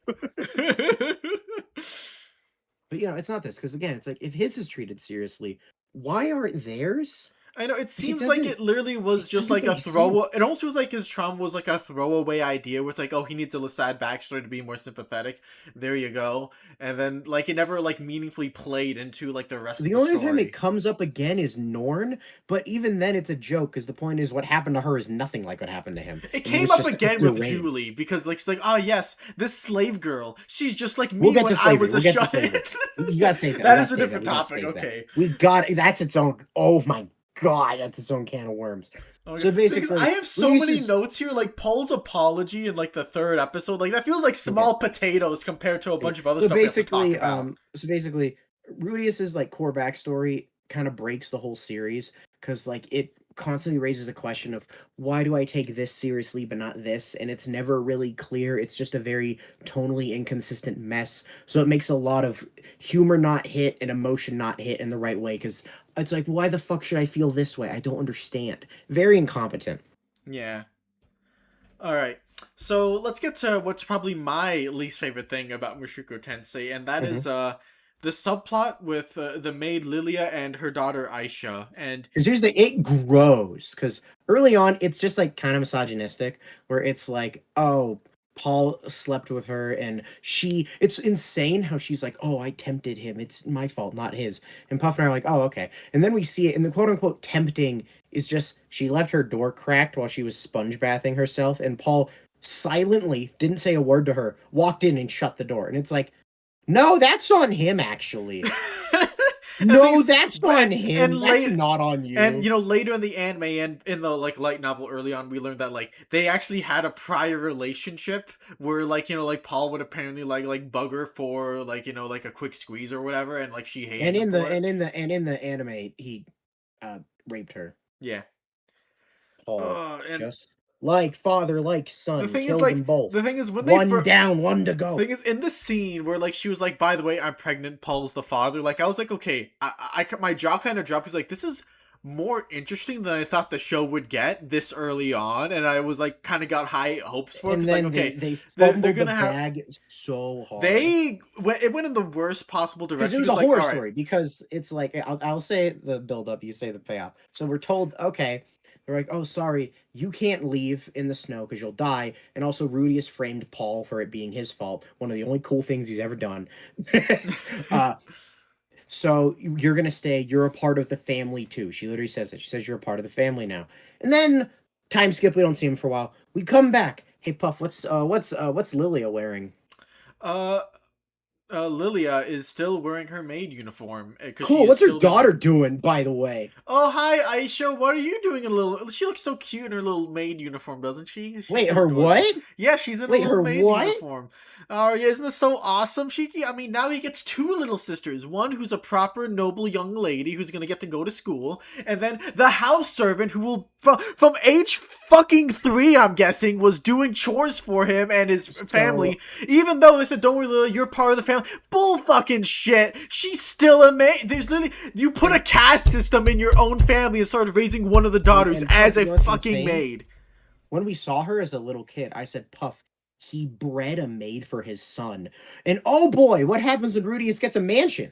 But it's not this because again, it's like if his is treated seriously, why aren't theirs? I know, it seems doesn't- like it literally was it just doesn't like a make throw. It almost feels like his trauma was like a throwaway idea where it's like, oh, he needs a sad backstory to be more sympathetic. There you go. And then like it never like meaningfully played into like the rest The of the only story. time it comes up again is Norn, but even then it's a joke because the point is what happened to her is nothing like what happened to him. It And came was up just again with deranged. Julie because like she's like, oh yes, this slave girl, she's just like me We'll get when to I slavery. was a We'll get to shut. slavery. You gotta save that. That We is gotta a save different that. We gotta topic. save that. Okay. We got that's its own. Oh my god, that's its own can of worms. Okay. So basically, I have so Rudeus many is- notes here, like Paul's apology in like the third episode, like that feels like small potatoes compared to a bunch of other stuff we have to talk about. So basically, Rudeus's like core backstory kind of breaks the whole series because like it constantly raises the question of why do I take this seriously but not this, and it's never really clear. It's just a very tonally inconsistent mess. So it makes a lot of humor not hit and emotion not hit in the right way because it's like why the fuck should I feel this way? I don't understand. Very incompetent. Yeah. All right. So let's get to what's probably my least favorite thing about Mushuko Tensei, and that is the subplot with the maid Lilia and her daughter Aisha. And Because here's it grows. Because early on, it's just like kind of misogynistic, where it's like, oh, Paul slept with her, and it's insane how she's like, oh, I tempted him. It's my fault, not his. And Puff and I are like, oh, okay. And then we see it, and the quote unquote tempting is just she left her door cracked while she was sponge bathing herself, and Paul silently didn't say a word to her, walked in and shut the door. And it's like, no, that's on him, actually. No, that's on him. and That's not on you. And later in the anime and in the like light novel early on, we learned that like they actually had a prior relationship where like like Paul would apparently like bug her for like like a quick squeeze or whatever, and like she hated And him for it. in the anime, he raped her. Yeah. Paul, And just like father, like son. the thing is killed like them both. the thing is when One down, one to go. The thing is, in the scene where like she was like, by the way, I'm pregnant, Paul's the father, like I was like, okay, I my jaw kind of dropped. He's like, this is more interesting than I thought the show would get this early on, and I was like kind of got high hopes for it. And 'Cause, then like, okay, they they're fumbled gonna the have bag so hard. it went in the worst possible Because direction. it was a like, horror all right. story. Because it's like I'll say the build up, you say the payoff. So we're told, okay, they're like, oh, sorry, you can't leave in the snow because you'll die. And also, Rudeus framed Paul for it being his fault. One of the only cool things he's ever done. So you're gonna stay. You're a part of the family too. She literally says it. She says you're a part of the family now. And then time skip. We don't see him for a while. We come back. Hey Puff, what's Lilia wearing? Lilia is still wearing her maid uniform. Cool. What's her daughter doing, by the way? Oh, hi, Aisha. What are you doing in a little... She looks so cute in her little maid uniform, doesn't she? Wait, her what? Yeah, she's in a Wait, little her maid what? uniform. Oh yeah, isn't this so awesome, Shiki? I mean, now he gets two little sisters. One who's a proper noble young lady who's gonna get to go to school, and then the house servant who will from age fucking 3, I'm guessing, was doing chores for him and his So family. Even though they said, "Don't worry, Lila, you're part of the family." Bull fucking shit. She's still a maid. There's literally you put a caste system in your own family and started raising one of the daughters and Puff, as you a know what's fucking insane? maid. When we saw her as a little kid, I said, Puff, he bred a maid for his son. And oh boy, what happens when Rudeus gets a mansion?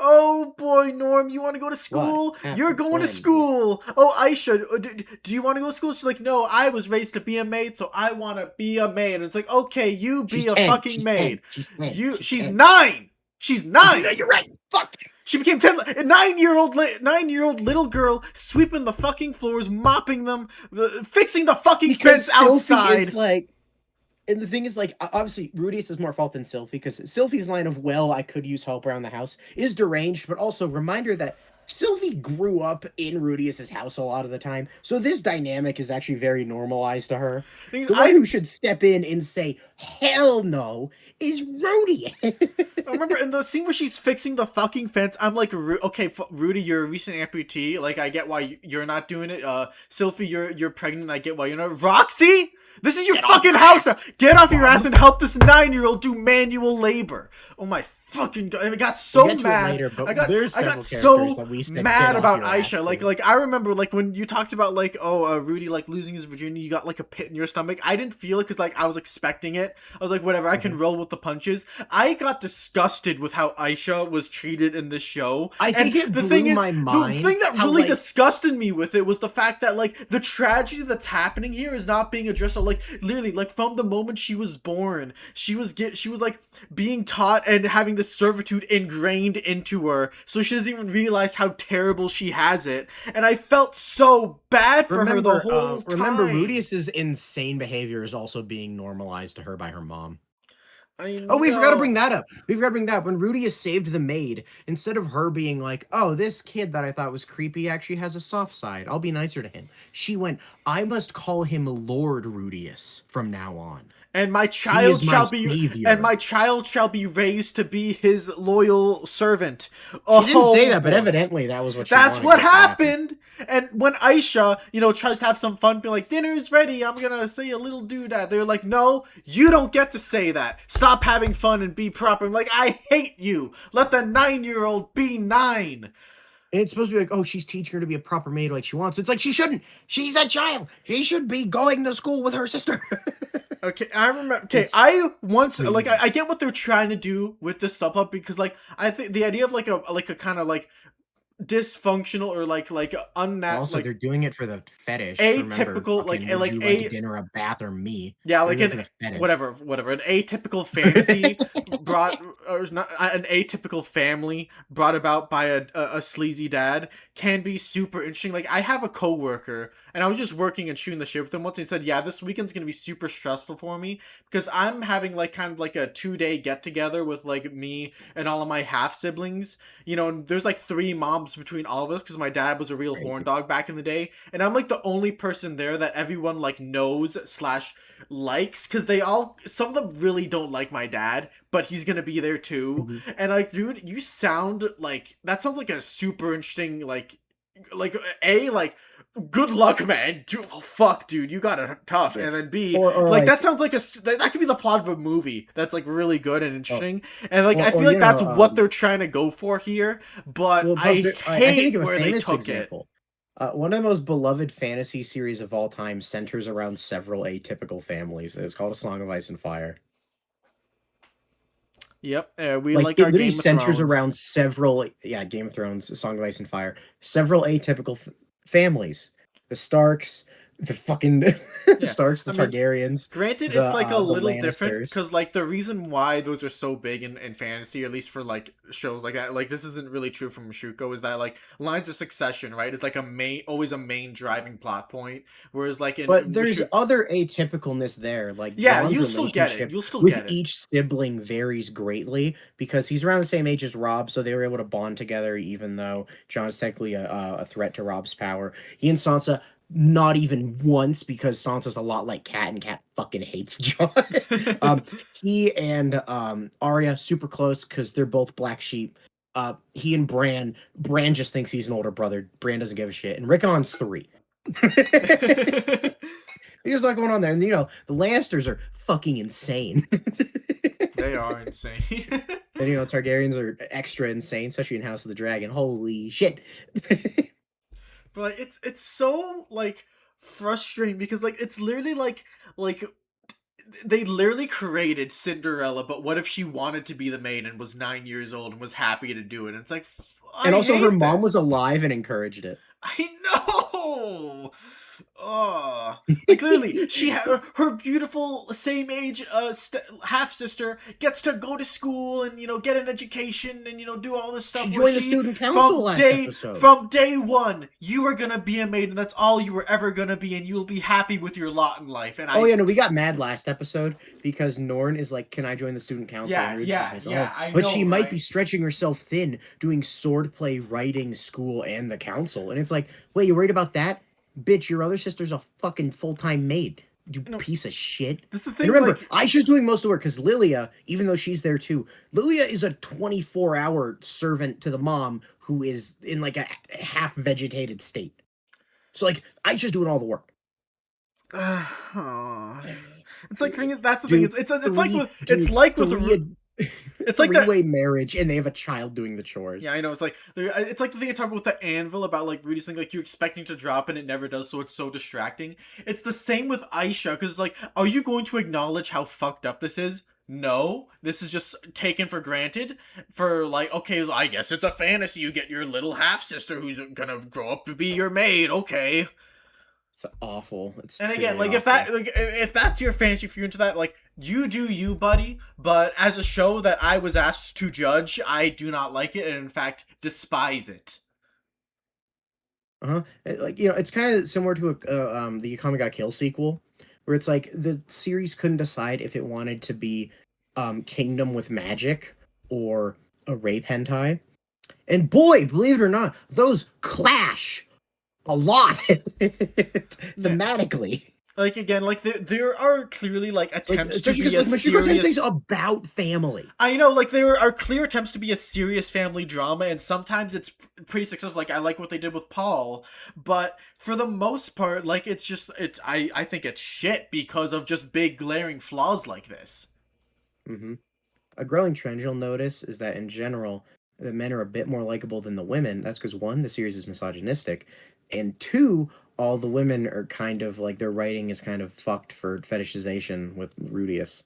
Oh boy, Norm, you want to go to What school? You're happens going to when? school. Oh, Aisha, do you want to go to school? She's like, no, I was raised to be a maid, so I want to be a maid. And it's like, okay, you She's be a 10. fucking She's maid. 10. She's 10. She's She's 10. 9. She's No, 9. you're right. Fuck. She became 10. A 9-year-old little girl sweeping the fucking floors, mopping them, fixing the fucking Because fence Sylphie outside. is like, and the thing is, like, obviously, Rudeus is more fault than Sylphie, because Sylphie's line of, well, I could use help around the house, is deranged, but also reminder that Sylphie grew up in Rudeus's house a lot of the time, so this dynamic is actually very normalized to her. Things The one who should step in and say, hell no, is Rudy. I remember in the scene where she's fixing the fucking fence, I'm like, okay, Rudy, you're a recent amputee. Like, I get why you're not doing it. Sylphie, you're pregnant. I get why you're not. Roxy, this is your fucking house now. Get off your ass and help this 9-year-old do manual labor. Oh my fucking god! I got so mad. Later, I got so mad about Aisha. Like I remember like when you talked about like Rudy like losing his virginity, you got like a pit in your stomach. I didn't feel it because like I was expecting it. I was like, whatever, I can roll with the punches. I got disgusted with how Aisha was treated in this show. I think and it blew my mind. The thing that how, really like, disgusted me with it was the fact that like the tragedy that's happening here is not being addressed. So like literally like from the moment she was born, she was like being taught and having this servitude ingrained into her, so she doesn't even realize how terrible she has it. And I felt so bad for her the whole time. Remember, Rudeus's insane behavior is also being normalized to her by her mom. Oh, we forgot to bring that up. We forgot to bring that up. When Rudeus saved the maid, instead of her being like, oh, this kid that I thought was creepy actually has a soft side, I'll be nicer to him, she went, I must call him Lord Rudeus from now on. And my child shall be raised to be his loyal servant. She didn't say that, but evidently that was what she wanted. That's what happened. And when Aisha, tries to have some fun, being like, dinner's ready, I'm gonna say a little doodad, they're like, no, you don't get to say that. Stop having fun and be proper. I'm like, I hate you. Let the 9-year-old be 9. And it's supposed to be like, oh, she's teaching her to be a proper maid like she wants. It's like, she shouldn't. She's a child. She should be going to school with her sister. Okay, I remember. Okay, I once like I get what they're trying to do with this subplot, because like I think the idea of like a kind of like dysfunctional or like unnatural. Also, they're doing it for the fetish. Atypical, like dinner, a bath, or me. Yeah, like whatever. An atypical fantasy brought, or not an atypical family brought about by a sleazy dad can be super interesting. Like I have a coworker, and I was just working and shooting the shit with him once, and he said, "Yeah, this weekend's gonna be super stressful for me because I'm having like kind of like a 2-day get together with like me and all of my half siblings. And there's like 3 moms between all of us because my dad was a real horn dog back in the day, and I'm like the only person there that everyone like knows / likes, because some of them really don't like my dad, but he's gonna be there too. Mm-hmm. And like, dude, you sound like that sounds like a super interesting like good luck, man. Fuck, dude, you got it tough. And then B, or like that sounds like that could be the plot of a movie that's like really good and interesting. And like I feel like that's what they're trying to go for here. But I hate where they took it. One of the most beloved fantasy series of all time centers around several atypical families. It's called A Song of Ice and Fire. Yep, we like our Game of centers Thrones. Around several, Game of Thrones, A Song of Ice and Fire. Several atypical families. The Starks, the fucking Starks, the Targaryens. Granted, it's like a little different because like the reason why those are so big in fantasy, or at least for like shows like that, like this isn't really true for Mushuko, is that like lines of succession, right, is like always a main driving plot point, whereas like but there's other atypicalness there, like you'll still get it. Each sibling varies greatly because he's around the same age as Robb, so they were able to bond together even though Jon's technically a threat to Robb's power. He and Sansa not even once, because Sansa's a lot like Cat, and Cat fucking hates Jon. He and Arya super close because they're both black sheep. He and Bran just thinks he's an older brother. Bran doesn't give a shit. And Rickon's 3. There's a lot going on there, and the Lannisters are fucking insane. They are insane. And Targaryens are extra insane, especially in House of the Dragon. Holy shit! But like, it's so like frustrating because like it's literally like they literally created Cinderella, but what if she wanted to be the maid and was 9 years old and was happy to do it? And it's like, And also, her mom was this. alive and encouraged it. I know. Oh, like clearly she her beautiful same age half sister gets to go to school and get an education and do all this stuff. She joined the student council last episode. From day one, you are gonna be a maid, and that's all you were ever gonna be, and you'll be happy with your lot in life. And yeah, no, we got mad last episode because Norn is like, "Can I join the student council?" Yeah. But she might be stretching herself thin doing swordplay, writing, school, and the council. And it's like, wait, you're worried about that? Bitch, your other sister's a fucking full-time maid. You piece of shit. This is the thing. And remember, like, Aisha's doing most of the work because Lilia, even though she's there too, Lilia is a 24-hour servant to the mom who is in like a half vegetated state. So like, Aisha's doing all the work. It's like thing is that's the thing. It's like with it's like three-way marriage, and they have a child doing the chores. Yeah, I know. It's like the thing I talk about with the anvil about like Rudy's thing, like you're expecting to drop and it never does, so it's so distracting. It's the same with Aisha, because like, are you going to acknowledge how fucked up this is? No, this is just taken for granted. For like, okay, I guess it's a fantasy. You get your little half sister who's gonna grow up to be your maid. Okay. It's awful. And again, like awful. if that's your fantasy, if you're into that, like you do you, buddy. But as a show that I was asked to judge, I do not like it, and in fact despise it. Like it's kind of similar to the Akame ga Kill sequel, where it's like the series couldn't decide if it wanted to be Kingdom with magic or a rape hentai, and boy, believe it or not, those clash a lot thematically. Like again, like there are clearly like attempts to be a Mushuko serious. Tensei's about family. I know, like there are clear attempts to be a serious family drama, and sometimes it's pretty successful. Like I like what they did with Paul, but for the most part, like I think it's shit because of just big glaring flaws like this. Mm-hmm. A growing trend you'll notice is that in general, the men are a bit more likable than the women. That's because 1, the series is misogynistic, and 2, all the women are kind of like their writing is kind of fucked for fetishization with Rudeus.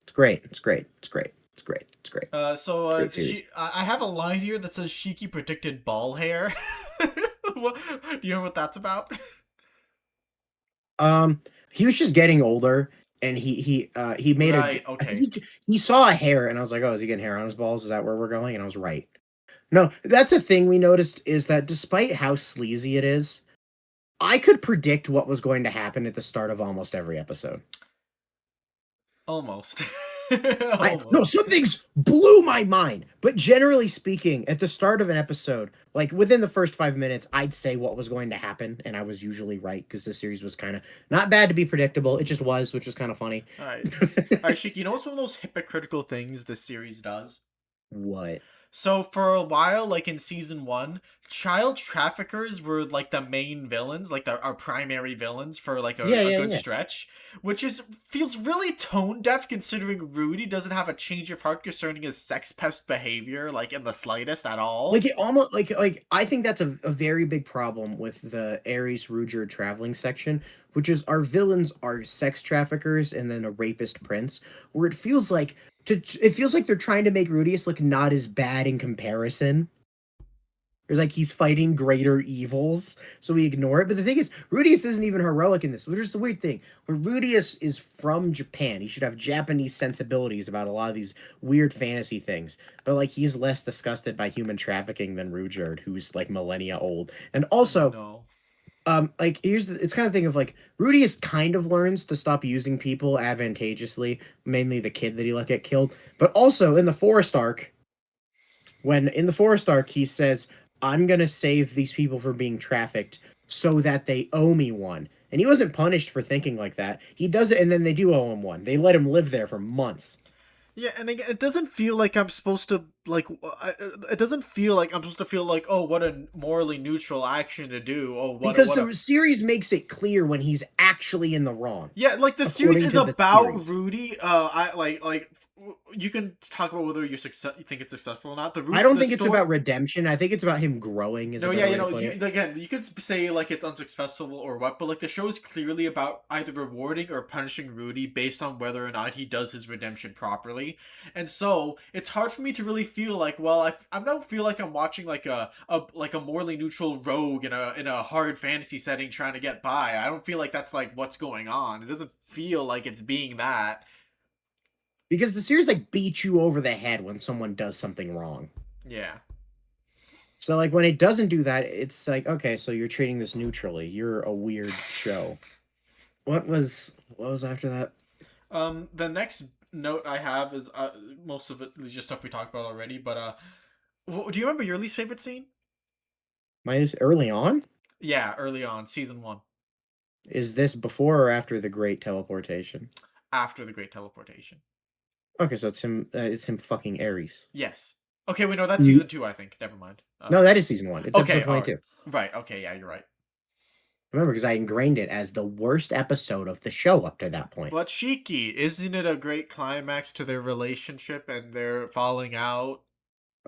It's great. It's great. It's great. It's great. It's great. I have a line here that says Shiki predicted ball hair. Do you know what that's about? He was just getting older, and he made he saw a hair, and I was like, oh, is he getting hair on his balls? Is that where we're going? And I was right. No, that's a thing we noticed, is that despite how sleazy it is, I could predict what was going to happen at the start of almost every episode. Almost. No, some things blew my mind. But generally speaking, at the start of an episode, like within the first 5 minutes, I'd say what was going to happen, and I was usually right, because this series was kind of not bad to be predictable. It just was, which was kind of funny. All right, Shiki, you know what's one of those hypocritical things this series does? What? So for a while, like in season 1, child traffickers were like the main villains, like our primary villains for like a good stretch, which feels really tone deaf considering Rudy doesn't have a change of heart concerning his sex pest behavior, like in the slightest at all. Like it almost like I think that's a very big problem with the Ares Ruger traveling section, which is our villains are sex traffickers and then a rapist prince, where it feels like they're trying to make Rudeus look not as bad in comparison. It's like he's fighting greater evils, so we ignore it. But the thing is, Rudeus isn't even heroic in this, which is the weird thing. Where Rudeus is from Japan, he should have Japanese sensibilities about a lot of these weird fantasy things. But like, he's less disgusted by human trafficking than Rudyard, who's like millennia old. And also, like it's kind of thing of like Rudeus kind of learns to stop using people advantageously, mainly the kid that he let get killed. But also in the forest arc, he says, I'm gonna save these people from being trafficked so that they owe me one. And he wasn't punished for thinking like that. He does it, and then they do owe him one. They let him live there for months. Yeah, and again, it doesn't feel like I'm supposed to like. It doesn't feel like I'm supposed to feel like, oh, what a morally neutral action to do. Oh, Because what a the series makes it clear when he's actually in the wrong, yeah. Like the series according is to the about series. Rudy. I like you can talk about whether you think it's successful or not. I don't The think it's story. about redemption. I think it's about him growing, is a No, yeah, better way to put you it. again, you could say like it's unsuccessful or what, but like the show is clearly about either rewarding or punishing Rudy based on whether or not he does his redemption properly, and so it's hard for me to really feel like, well, I don't feel like I'm watching like a morally neutral rogue in a hard fantasy setting trying to get by. I don't feel like that's like what's going on. It doesn't feel like it's being that. Because the series like beats you over the head when someone does something wrong. Yeah. So like when it doesn't do that, it's like, okay, so you're treating this neutrally. You're a weird show. What was after that? The next note I have is most of it is just stuff we talked about already, but do you remember your least favorite scene? Mine is early on. Yeah, early on, season one, Is this before or after the Great Teleportation? after the Great Teleportation. Okay, so it's him. It's him fucking Ares. Yes. Okay, wait, no, that's Mm. season two, I think. Never mind. No, that is season one. It's episode Okay, all right. 22. Right, okay, yeah, you're right. Remember, because I ingrained it as the worst episode of the show up to that point. But Shiki, isn't it a great climax to their relationship and their falling out?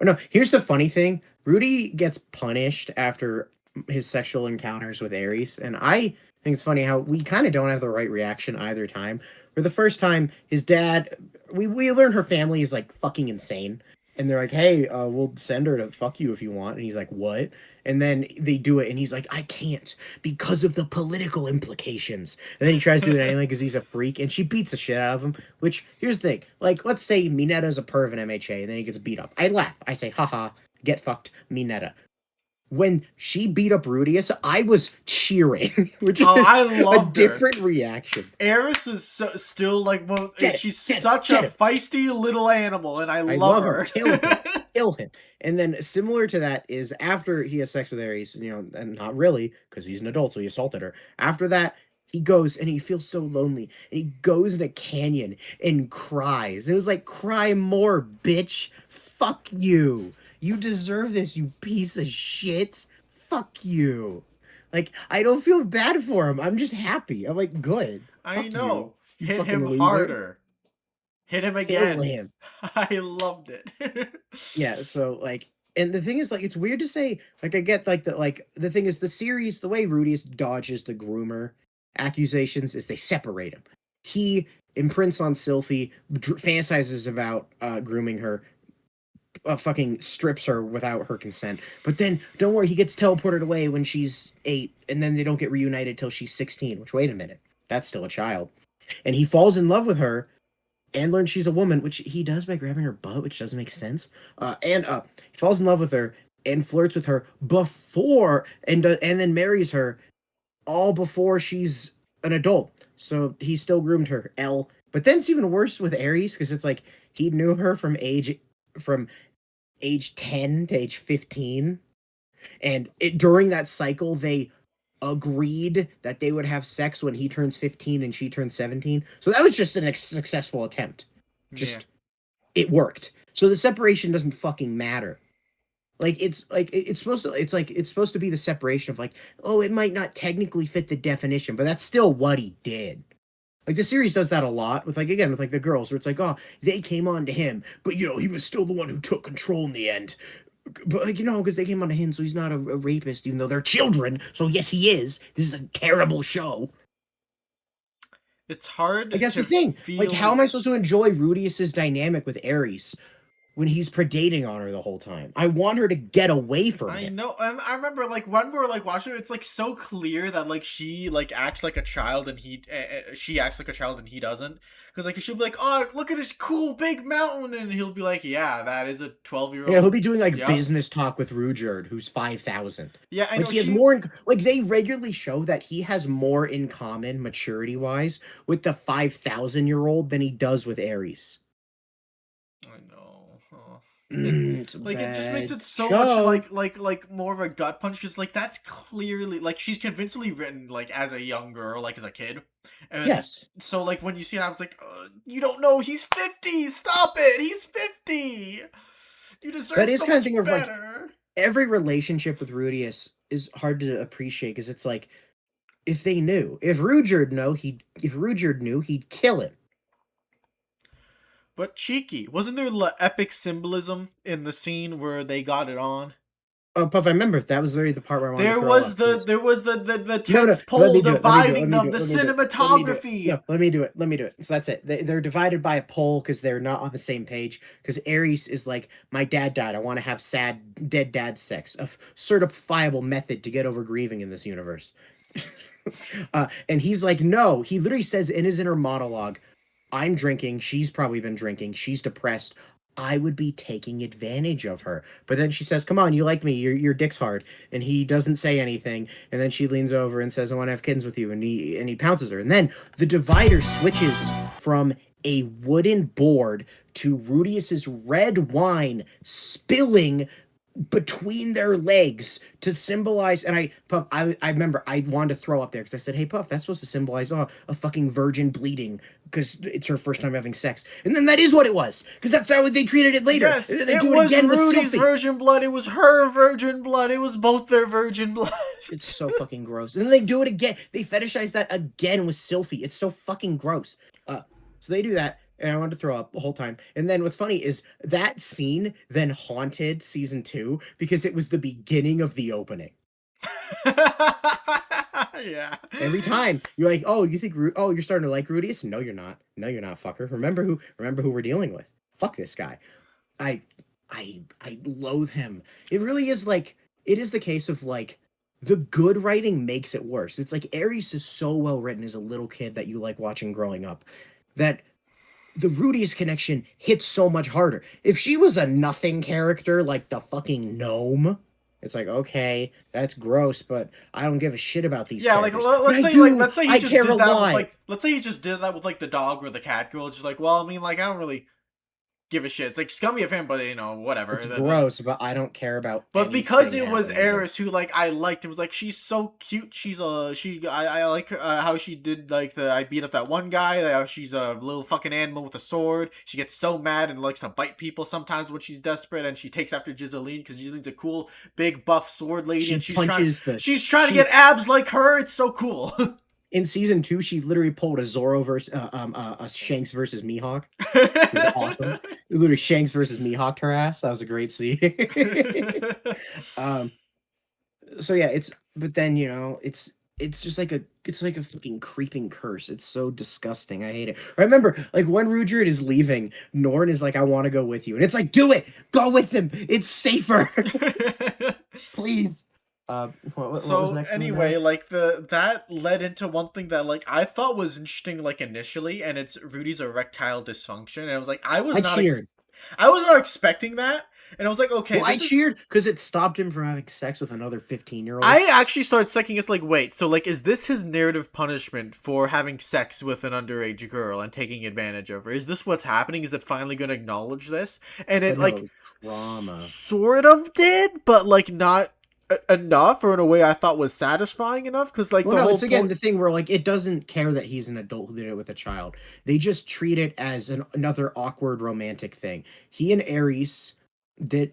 Oh no, here's the funny thing. Rudy gets punished after his sexual encounters with Ares, and I think it's funny how we kind of don't have the right reaction either time. For the first time, his dad, we learn her family is like fucking insane. And they're like, hey, we'll send her to fuck you if you want. And he's like, what? And then they do it, and he's like, I can't because of the political implications. And then he tries to do it anyway because he's a freak, and she beats the shit out of him. Which, here's the thing. Like, let's say Mineta's a perv in MHA, and then he gets beat up. I laugh. I say, haha, get fucked, Mineta. When she beat up Rudeus, I was cheering, which Oh, I is a loved her. different reaction. Eris is still like, well, Get it, she's get it, such get a it. feisty little animal, and I I love love him. her. Kill him. And then similar to that is after he has sex with Ares, and not really, because he's an adult, so he assaulted her. After that, he goes and he feels so lonely. And he goes in a canyon and cries. It was like, cry more, bitch. Fuck you. You deserve this, you piece of shit. Fuck you. Like, I don't feel bad for him. I'm just happy. I'm like, good. I Fuck you. know. You Hit fucking him loser. harder. Hit him Kill again. him. I loved it. Yeah, so like, and the thing is, like, it's weird to say, like, I get like the thing is the series, the way Rudeus dodges the groomer accusations is they separate him. He imprints on Sylphie, fantasizes about grooming her, fucking strips her without her consent. But then, don't worry, he gets teleported away when she's 8, and then they don't get reunited till she's 16. Which, wait a minute, that's still a child. And he falls in love with her and learns she's a woman, which he does by grabbing her butt, which doesn't make sense. He falls in love with her and flirts with her before and then marries her all before she's an adult. So he still groomed her. But then it's even worse with Ares because it's like he knew her from age 10 to age 15, and during that cycle they agreed that they would have sex when he turns 15 and she turns 17. So that was just an successful attempt. Yeah. Just it worked. So the separation doesn't fucking matter. It's supposed to be the separation of like, oh, it might not technically fit the definition, but that's still what he did. Like the series does that a lot with with the girls where it's like, oh, they came on to him, but he was still the one who took control in the end. But because they came on to him, so he's not a rapist, even though they're children. So yes, he is. This is a terrible show. It's hard Like that's the to thing. Like, how am feel. I supposed to enjoy Rudeus's dynamic with Ares when he's predating on her the whole time? I want her to get away from I him. know, and I remember like when we were like watching it, it's like so clear that like she like acts like a child and she acts like a child and he doesn't. Because like she'll be like, "Oh, look at this cool big mountain," and he'll be like, "Yeah, that is a 12-year-old." Yeah, he'll be doing like Yep. business talk with Rudeus, who's 5,000. Yeah, I Like know he has she. more like they regularly show that he has more in common maturity wise with the 5,000-year-old than he does with Ares. I know. Oh. It's a Like it just makes bad it so much show. like more of a gut punch because like that's clearly like she's convincingly written like as a young girl, like as a kid, and Yes, so like when you see it, I was like, you don't know he's 50. Stop it, he's 50. You that deserve is so kind of much thing of like better. every relationship with Rudeus is hard to appreciate because it's like if they knew, if Rudyard knew, he'd kill him. But cheeky, wasn't there epic symbolism in the scene where they got it on? Oh, Puff, I remember that was literally the part where I wanted to There throw was up. the No, no, tense let pole me do it. Let me do it. Let dividing me do them, it. the Let me do it. Let me do it. cinematography. No, let me do it. Let me do it. So that's it. They're divided by a pole because they're not on the same page. Because Ares is like, my dad died. I want to have sad dead dad sex, a certifiable method to get over grieving in this universe. And he's like, no. He literally says in his inner monologue, I'm drinking. She's probably been drinking. She's depressed. I would be taking advantage of her. But then she says, come on, you like me. Your dick's hard. And he doesn't say anything. And then she leans over and says, I want to have kids with you. And he pounces her. And then the divider switches from a wooden board to Rudeus's red wine spilling between their legs to symbolize. And I remember I wanted to throw up there because I said, hey Puff, that's supposed to symbolize a fucking virgin bleeding because it's her first time having sex. And then that is what it was, because that's how they treated it later. Yes, And then they it do it was again with Rudy's Sylphie. virgin blood. It was her virgin blood. It was both their virgin blood. It's so fucking gross. And then they do it again. They fetishize that again with Sylphie. It's so fucking gross. So they do that, and I wanted to throw up the whole time. And then what's funny is that scene then haunted season 2 because it was the beginning of the opening. Yeah. Every time you're like, oh, you think, oh, you're starting to like Rudeus? No, you're not. No, you're not, fucker. Remember who we're dealing with. Fuck this guy. I, I loathe him. It really is like, it is the case of like, the good writing makes it worse. It's like Ares is so well written as a little kid that you like watching growing up, that the Rudeus connection hits so much harder. If she was a nothing character like the fucking gnome, it's like, okay, that's gross, but I don't give a shit about these Yeah, like characters. But I let's say he I just care a did that with lot. like let's say he just did that with like the dog or the cat girl. It's just like, well, I mean, like I don't really give a shit. It's like scummy of him, but you know, whatever. It's gross, but I don't care about But because anything it was happening here. Eris who like I liked, it was like she's so cute. She's I like how she did like the I beat up that one guy. How she's a little fucking animal with a sword. She gets so mad and likes to bite people sometimes when she's desperate. And she takes after Giseline because Giseline's a cool big buff sword lady, She and punches the she's trying to she get abs like her. It's so cool. in season 2. She literally pulled a Zoro versus a Shanks versus Mihawk. It was awesome. Literally Shanks versus Mihawked her ass. That was a great scene. um, so yeah, it's but then it's just like a fucking creeping curse. It's so disgusting. I hate it. I remember like when Rudyard is leaving, Norn is like, I want to go with you. And it's like, do it! Go with him! It's safer. Please. What was So next in the anyway, notes? like that led into one thing that like I thought was interesting like initially, and it's Rudy's erectile dysfunction. And I was like, I cheered. I was not expecting that, and I was like, okay, Well, I this is. cheered because it stopped him from having sex with another 15-year-old. I actually started second guess like, wait, so like, is this his narrative punishment for having sex with an underage girl and taking advantage of her? Is this what's happening? Is it finally going to acknowledge this? And it But no, it like was trauma. sort of did, but like not enough, or in a way I thought was satisfying enough, because like Well, the no, whole it's again point. the thing where like it doesn't care that he's an adult who did it with a child. They just treat it as another awkward romantic thing. He and Ares did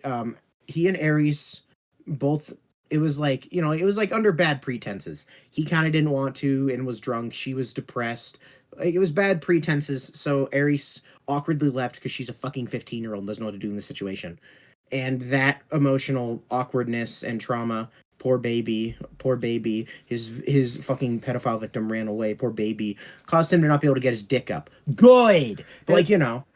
he and Ares both, it was like, it was like under bad pretenses. He kind of didn't want to and was drunk. She was depressed. Like, it was bad pretenses. So Ares awkwardly left because she's a fucking 15-year-old and doesn't know what to do in this situation. And that emotional awkwardness and trauma, poor baby, his fucking pedophile victim ran away, poor baby, caused him to not be able to get his dick up. Good, but like,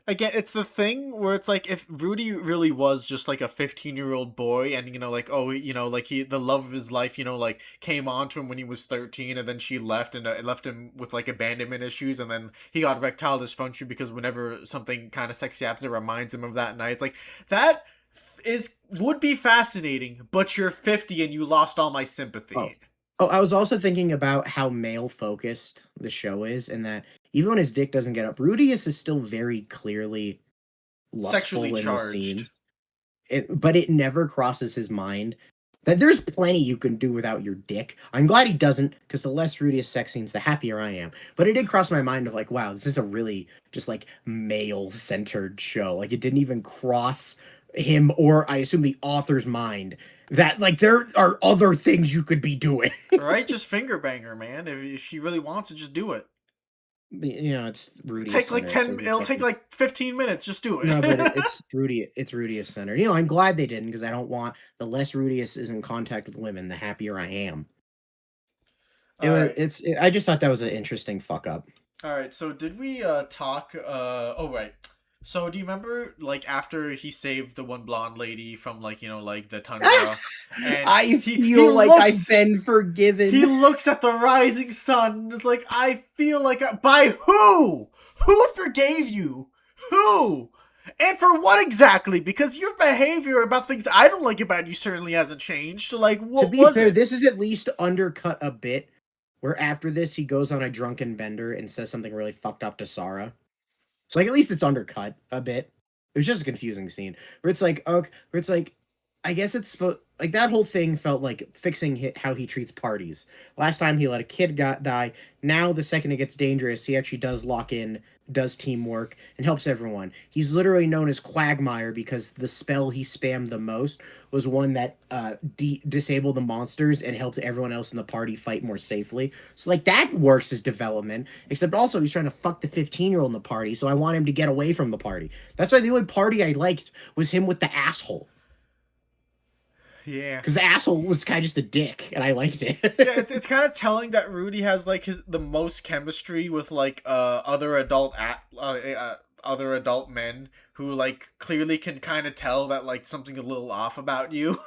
Again, it's the thing where it's like if Rudy really was just like a 15-year-old boy, and like, oh, like the love of his life, like came on to him when he was 13, and then she left, and it left him with like abandonment issues, and then he got erectile dysfunction because whenever something kind of sexy happens, it reminds him of that night. It's like that would be fascinating, but you're 50 and you lost all my oh, sympathy. I was also thinking about how male focused the show is, and that even when his dick doesn't get up, Rudius is still very clearly Sexually lustful in the charged. scenes. but it never crosses his mind that there's plenty you can do without your dick. I'm glad he doesn't, because the less Rudeus sex scenes, the happier I am. But it did cross my mind of like, wow, this is a really just like male centered show. Like it didn't even cross him or I assume the author's mind that like there are other things you could be doing. Right? Just finger banger, man. If she really wants it, just do it. You know, it's Rudeus Take like centered, so 10. they It'll can't take be. like 15 minutes. Just do No, but it. it's Rudeus centered. You know, I'm glad they didn't because I don't want the less Rudeus is in contact with women, the happier I am. All right. I just thought that was an interesting fuck up. All right. So did we talk? Oh right. So do you remember like after he saved the one blonde lady from like like the tundra, and I he feel like I've looks been he forgiven. looks at the rising sun and is like, I feel like by who? Who forgave you? Who? And for what exactly? Because your behavior about things I don't like about you certainly hasn't changed. So like, To what be was fair, it? this is at least undercut a bit. Where after this he goes on a drunken bender and says something really fucked up to Sarah. So like at least it's undercut a bit. It was just a confusing scene where it's like okay, where it's like I guess it's supposed like that whole thing felt like fixing how he treats parties. Last time he let a kid die. Now the second it gets dangerous, he actually does lock in, does teamwork, and helps everyone. He's literally known as Quagmire because the spell he spammed the most was one that disabled the monsters and helped everyone else in the party fight more safely. So like that works as development. Except also he's trying to fuck the 15-year-old in the party, so I want him to get away from the party. That's why the only party I liked was him with the asshole. Yeah. Because the asshole was kind of just a dick, and I liked Yeah, it. it's kind of telling that Rudy has like the most chemistry with like other adult men who like clearly can kind of tell that like something a little off about you.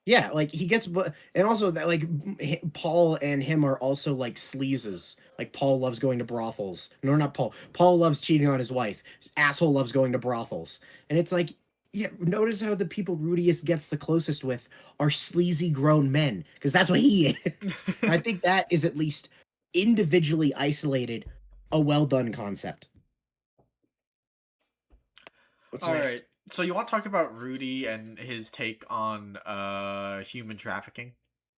Yeah, like he gets, and also that like Paul and him are also like sleazes. Like Paul loves going to brothels. No, not Paul. Paul loves cheating on his wife. Asshole loves going to brothels. And it's like, yeah, notice how the people Rudius gets the closest with are sleazy grown men, because that's what he is. I think that is at least individually isolated a well done concept. What's All right. next? So you want to talk about Rudy and his take on human trafficking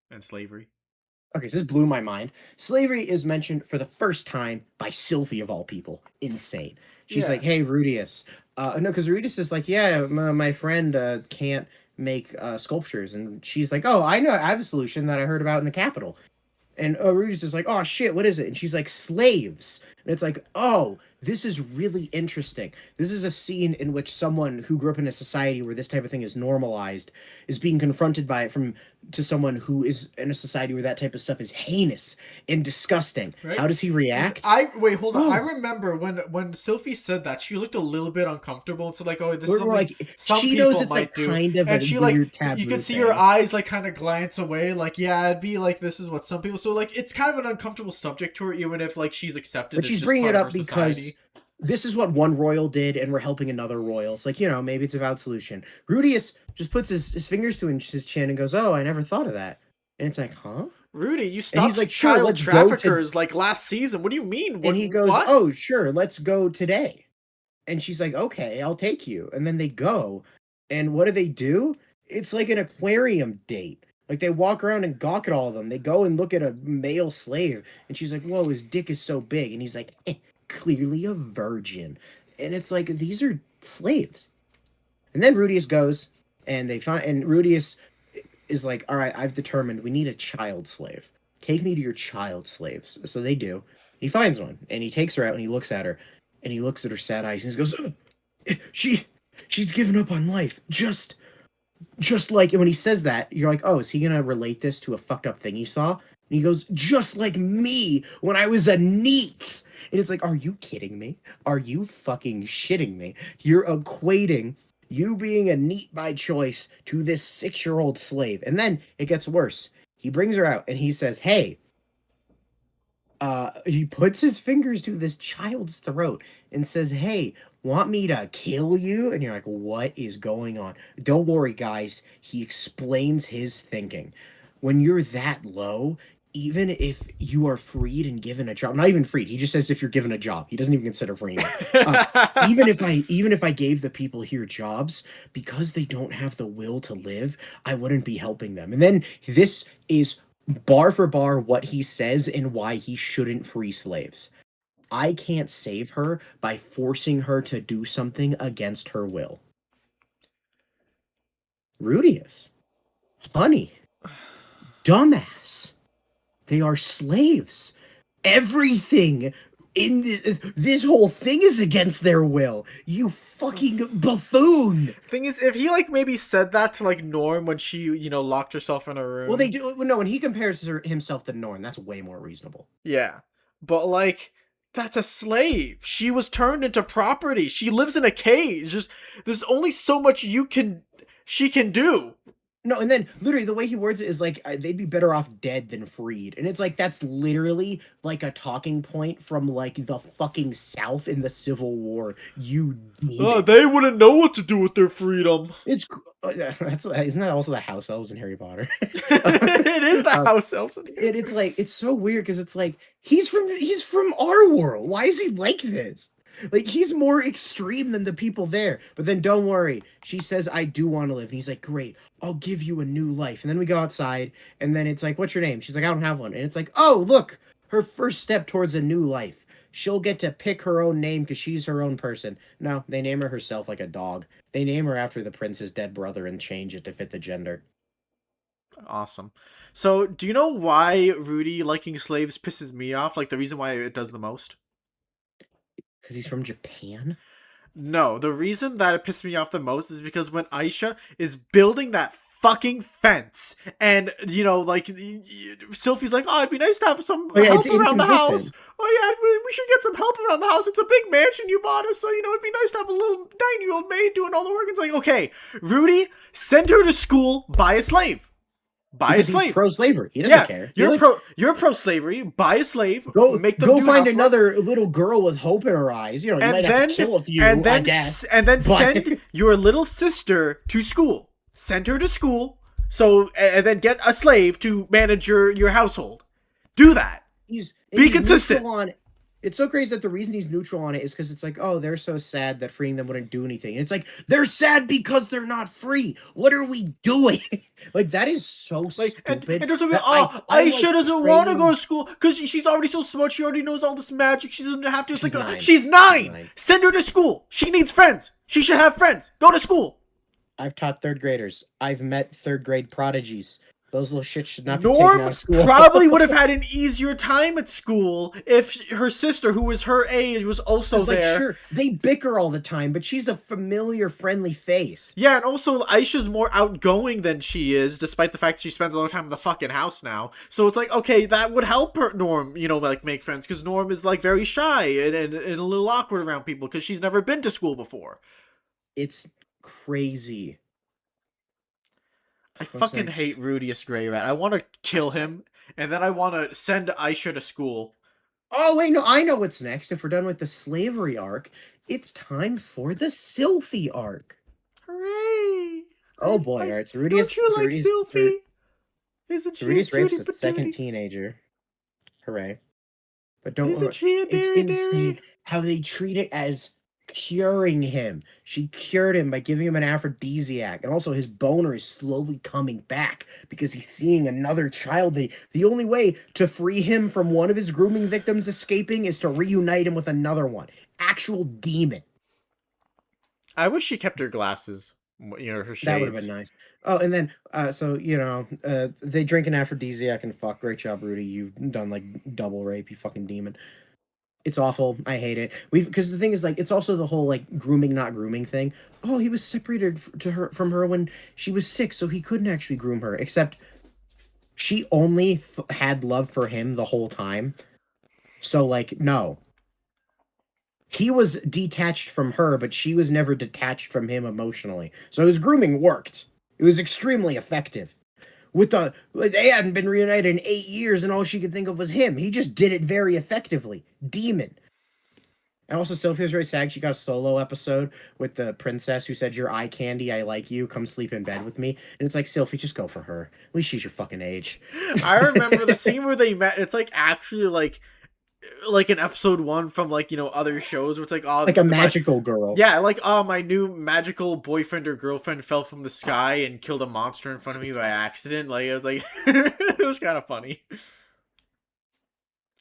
and slavery? Okay, so this blew my mind. Slavery is mentioned for the first time by Sylvie of all people. Insane. She's Yeah. like, "Hey, Rudeus." No, because Rudeus is like, "Yeah, my friend can't make sculptures," and she's like, "Oh, I know. I have a solution that I heard about in the Capitol." And Rudy's just like, "Oh shit, what is it?" And she's like, "Slaves." And it's like, "Oh, this is really interesting. This is a scene in which someone who grew up in a society where this type of thing is normalized is being confronted by it from to someone who is in a society where that type of stuff is heinous and disgusting. Right? How does he And react? I wait, hold on. I Oh, remember when Sophie said that she looked a little bit uncomfortable and said like, "Oh, this is we're something like, some she knows people it's like might do," kind of and a she like weird you can taboo see her thing. eyes like kind of glance away, like yeah, it'd be like this is what some people. So like it's kind of an uncomfortable subject to her, even if like she's accepted. But It's she's just bringing it part of her up because society. this is what one royal did, and we're helping another royal. It's like, maybe it's a valid solution. Rudius just puts his fingers to his chin and goes, "Oh, I never thought of that." And it's like, huh? Rudy, you And he's stopped like, "Sure, child let's go to." traffickers like last season. What do you mean? And What? he goes, What? "Oh, sure, let's go today." And she's like, "Okay, I'll take you." And then they go. And what do? It's like an aquarium date. Like they walk around and gawk at all of them. They go and look at a male slave. And she's like, "Whoa, his dick is so big." And he's like, clearly a virgin. And it's like, these are slaves. And then Rudius goes and they find, and Rudius is like, "All right, I've determined we need a child slave. Take me to your child slaves." So they do. He finds one and he takes her out and he looks at her and he looks at her sad eyes and he goes, she she's given up on life, just like. And when he says that, you're like, "Oh, is he gonna relate this to a fucked up thing he saw?" And he goes, "Just like me when I was a neat." And it's like, are you kidding me? Are you fucking shitting me? You're equating you being a neat by choice to this 6-year-old slave. And then it gets worse. He brings her out and he says, "Hey," he puts his fingers to this child's throat and says, "Hey, want me to kill you?" And you're like, "What is going on?" Don't worry, guys. He explains his thinking. When you're that low, even if you are freed and given a job, not even freed, he just says if you're given a job, he doesn't even consider freeing them. Even if I gave the people here jobs, because they don't have the will to live, I wouldn't be helping them. And then this is bar for bar what he says and why he shouldn't free slaves. I can't save her by forcing her to do something against her will. Rudeus, honey, dumbass. They are slaves. Everything in this whole thing is against their will. You fucking buffoon. Thing is, if he like maybe said that to like Norm when she, locked herself in a room. Well, they do. No, when he compares himself to Norm, that's way more reasonable. Yeah. But like, that's a slave. She was turned into property. She lives in a cage. Just there's only so much she can do. No, and then literally the way he words it is like they'd be better off dead than freed, and it's like that's literally like a talking point from like the fucking South in the Civil War. You demon. They wouldn't know what to do with their freedom. It's isn't that also the house elves in Harry Potter? It is the house elves. It's like it's so weird because it's like he's from our world. Why is he like this? Like, he's more extreme than the people there. But then don't worry. She says, I do want to live. And he's like, great, I'll give you a new life. And then we go outside, and then it's like, what's your name? She's like, I don't have one. And it's like, oh, look, her first step towards a new life. She'll get to pick her own name because she's her own person. No, they name her herself like a dog. They name her after the prince's dead brother and change it to fit the gender. Awesome. So, do you know why Rudy liking slaves pisses me off? Like, the reason why it does the most? Because he's from Japan? No, the reason that it pissed me off the most is because when Aisha is building that fucking fence, and like Sylphie's like, oh, it'd be nice to have some help around the house. Oh yeah, we should get some help around the house. It's a big mansion you bought us, so it'd be nice to have a little 9-year-old maid doing all the work. It's like, okay, Rudy, send her to school, buy a slave. Buy a slave. He's pro-slavery. He doesn't care. You're pro-slavery. Buy a slave. Make them go find another little girl with hope in her eyes. You might have to kill a few. And then send your little sister to school. Send her to school. And then get a slave to manage your household. Do that. Be consistent. It's so crazy that the reason he's neutral on it is because it's like, oh, they're so sad that freeing them wouldn't do anything. And it's like, they're sad because they're not free. What are we doing? Like, that is so stupid. And there's something, Aisha doesn't want to go to school because she's already so smart. She already knows all this magic. She doesn't have to. It's she's 9. Send her to school. She needs friends. She should have friends. Go to school. I've taught 3rd graders. I've met 3rd grade prodigies. Those little shits should not be taken out of school. Probably would have had an easier time at school if her sister, who was her age, was also there. Sure, they bicker all the time, but she's a familiar, friendly face. Yeah, and also Aisha's more outgoing than she is, despite the fact that she spends a lot of time in the fucking house now. So it's like, okay, that would help her, Norm, like make friends, because Norm is like very shy and a little awkward around people because she's never been to school before. It's crazy. I fucking hate Rudeus Greyrat. I want to kill him, and then I want to send Aisha to school. Oh, wait, no, I know what's next. If we're done with the slavery arc, it's time for the Sylphie arc. Hooray! Oh, boy, all right, so Rudeus... Don't you like Sylphie? Isn't she Rudeus rapes a second teenager. Hooray. But don't... Isn't she a dairy It's insane how they treat it as... curing him. She cured him by giving him an aphrodisiac, and also his boner is slowly coming back because he's seeing another child. The only way to free him from one of his grooming victims escaping is to reunite him with another one. Actual demon. I wish she kept her glasses, her shades. That would have been nice. Oh, and then, they drink an aphrodisiac and fuck. Great job, Rudy. You've done, like, double rape, you fucking demon. It's awful. I hate it. Because the thing is, like, it's also the whole, like, grooming, not grooming thing. Oh, he was separated from her when she was 6, so he couldn't actually groom her. Except, she only had love for him the whole time. So, like, no. He was detached from her, but she was never detached from him emotionally. So his grooming worked. It was extremely effective. They hadn't been reunited in 8 years, and all she could think of was him. He just did it very effectively. Demon. And also, Sophie was very sad. She got a solo episode with the princess who said, "You're eye candy. I like you. Come sleep in bed with me." And it's like, Sophie, just go for her. At least she's your fucking age. I remember the scene where they met. It's like actually like in episode 1 from like, you know, other shows where it's like, oh, Like a magical girl. yeah, like, oh, my new magical boyfriend or girlfriend fell from the sky and killed a monster in front of me by accident. Like, it was like, it was kind of funny.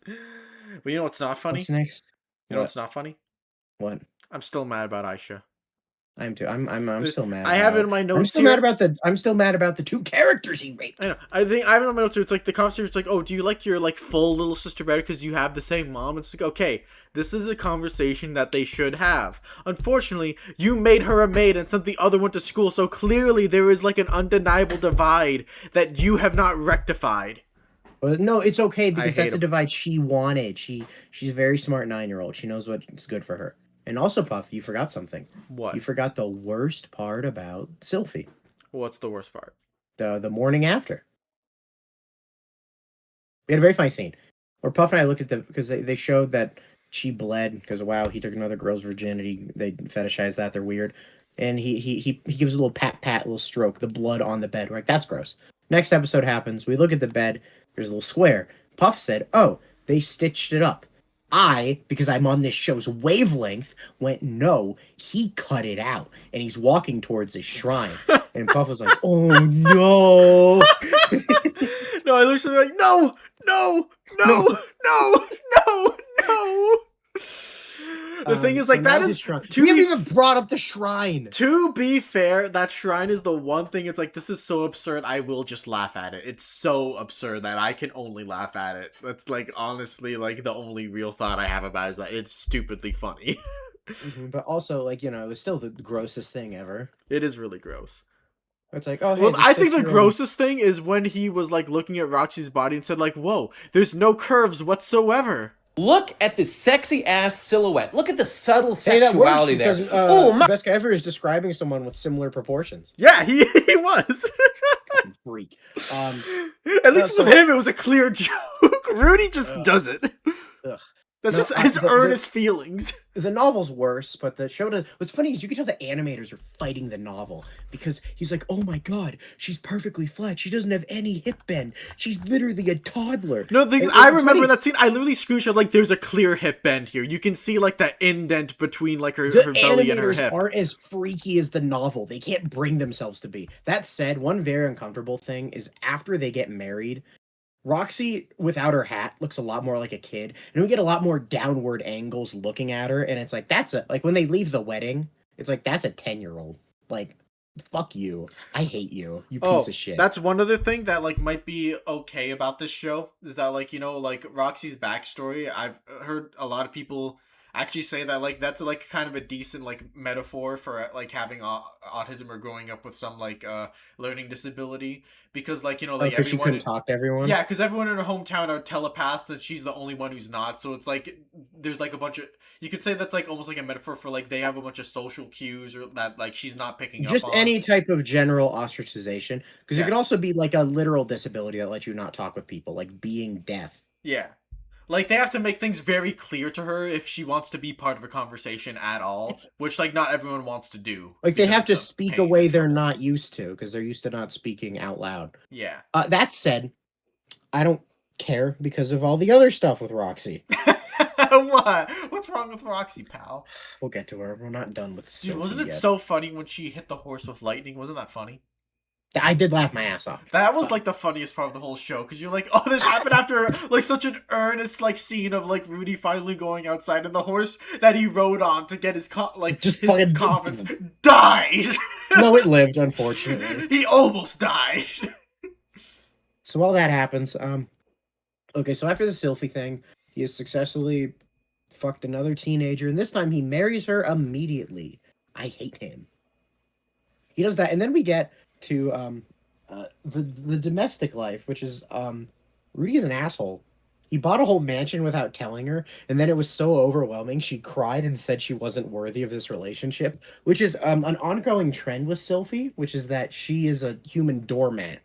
But you know what's not funny? What's next? You know what's not funny? What? I'm still mad about Aisha. I'm too. I'm still mad. I have it in my notes. I'm still here. mad about the. I'm still mad about the 2 characters he raped. I know. I think I have it in my notes. It's like the conversation. It's like, oh, do you like your like full little sister better because you have the same mom? It's like, okay, this is a conversation that they should have. Unfortunately, you made her a maid and sent the other one to school, so clearly there is like an undeniable divide that you have not rectified. But no, it's okay because that's a him. divide she wanted. She's a very smart 9-year-old. She knows what's good for her. And also, Puff, you forgot something. What? You forgot the worst part about Sylphie. What's the worst part? The morning after. We had a very funny scene where Puff and I looked at because they showed that she bled because wow, he took another girl's virginity. They fetishize that. They're weird. And he gives a little pat, little stroke, the blood on the bed. We're like, that's gross. Next episode happens. We look at the bed. There's a little square. Puff said, oh, they stitched it up. I, because I'm on this show's wavelength, went, no, he cut it out. And he's walking towards his shrine. And Puff was like, oh, no. No, I looked at her like, no. The thing is, like, that is... We haven't even brought up the shrine. To be fair, that shrine is the one thing, it's like, this is so absurd, I will just laugh at it. It's so absurd that I can only laugh at it. That's, like, honestly, like, the only real thought I have about it is that it's stupidly funny. But also, like, you know, it was still the grossest thing ever. It is really gross. It's like, oh, hey, well, I think the grossest thing is when he was, like, looking at Roxy's body and said, like, whoa, there's no curves whatsoever. Look at the sexy ass silhouette. Look at the subtle sexuality there. Because, oh, my best guy ever is describing someone with similar proportions. Yeah, he was. Freak. At least with him, it was a clear joke. Rudy just does it. Ugh. That's just his earnest feelings. The novel's worse, but the show does. What's funny is you can tell the animators are fighting the novel because he's like, "Oh my god, she's perfectly flat. She doesn't have any hip bend. She's literally a toddler." No, I remember that scene. I literally screenshot like, "There's a clear hip bend here. You can see like that indent between like her belly and her hip." The animators aren't as freaky as the novel. They can't bring themselves to be. That said, one very uncomfortable thing is after they get married, Roxy, without her hat, looks a lot more like a kid, and we get a lot more downward angles looking at her, and it's like, like, when they leave the wedding, it's like, that's a 10-year-old. Like, fuck you. I hate you, you piece of shit. That's one other thing that, like, might be okay about this show, is that, like, you know, like, Roxy's backstory, I've heard a lot of people actually say that, like, that's, like, kind of a decent, like, metaphor for, like, having autism or growing up with some, like, learning disability, because, like, you know, like, everyone... she couldn't talk to everyone? Yeah, because everyone in her hometown are telepaths, and she's the only one who's not, so it's, like, there's, like, a bunch of... You could say that's, like, almost like a metaphor for, like, they have a bunch of social cues, or that, like, she's not picking up on. Just any type of general ostracization, because it could also be, like, a literal disability that lets you not talk with people, like being deaf. Yeah. Like, they have to make things very clear to her if she wants to be part of a conversation at all, which, like, not everyone wants to do. Like, they have to speak a way they're not used to, because they're used to not speaking out loud. Yeah. That said, I don't care because of all the other stuff with Roxy. What? What's wrong with Roxy, pal? We'll get to her. We're not done with Sylphie. Dude, wasn't it so funny when she hit the horse with lightning? Wasn't that funny? I did laugh my ass off. That was, like, the funniest part of the whole show, because you're like, oh, this happened after, like, such an earnest, like, scene of, like, Rudy finally going outside, and the horse that he rode on to get his, his confidence dies! No, it lived, unfortunately. He almost died! So while that happens, okay, so after the Sylphie thing, he has successfully fucked another teenager, and this time he marries her immediately. I hate him. He does that, and then we get to the domestic life, which is Rudy's an asshole. He bought a whole mansion without telling her, and then it was so overwhelming she cried and said she wasn't worthy of this relationship, which is an ongoing trend with Sylphie, which is that she is a human doormat.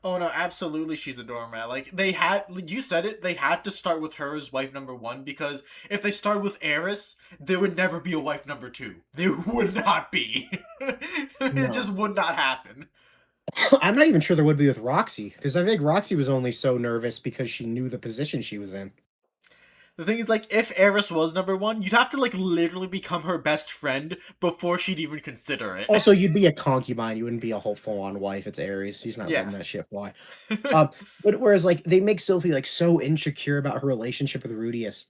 Oh no, absolutely she's a doormat. Like you said it, they had to start with her as wife number 1 because if they started with Eris, there would never be a wife number 2. There would not be. It No. just would not happen. I'm not even sure there would be with Roxy, because I think Roxy was only so nervous because she knew the position she was in. The thing is, like, if Eris was number 1, you'd have to, like, literally become her best friend before she'd even consider it. Also, you'd be a concubine. You wouldn't be a whole full-on wife. It's Ares. She's not letting Yeah. that shit fly. But whereas, like, they make Sophie, like, so insecure about her relationship with Rudeus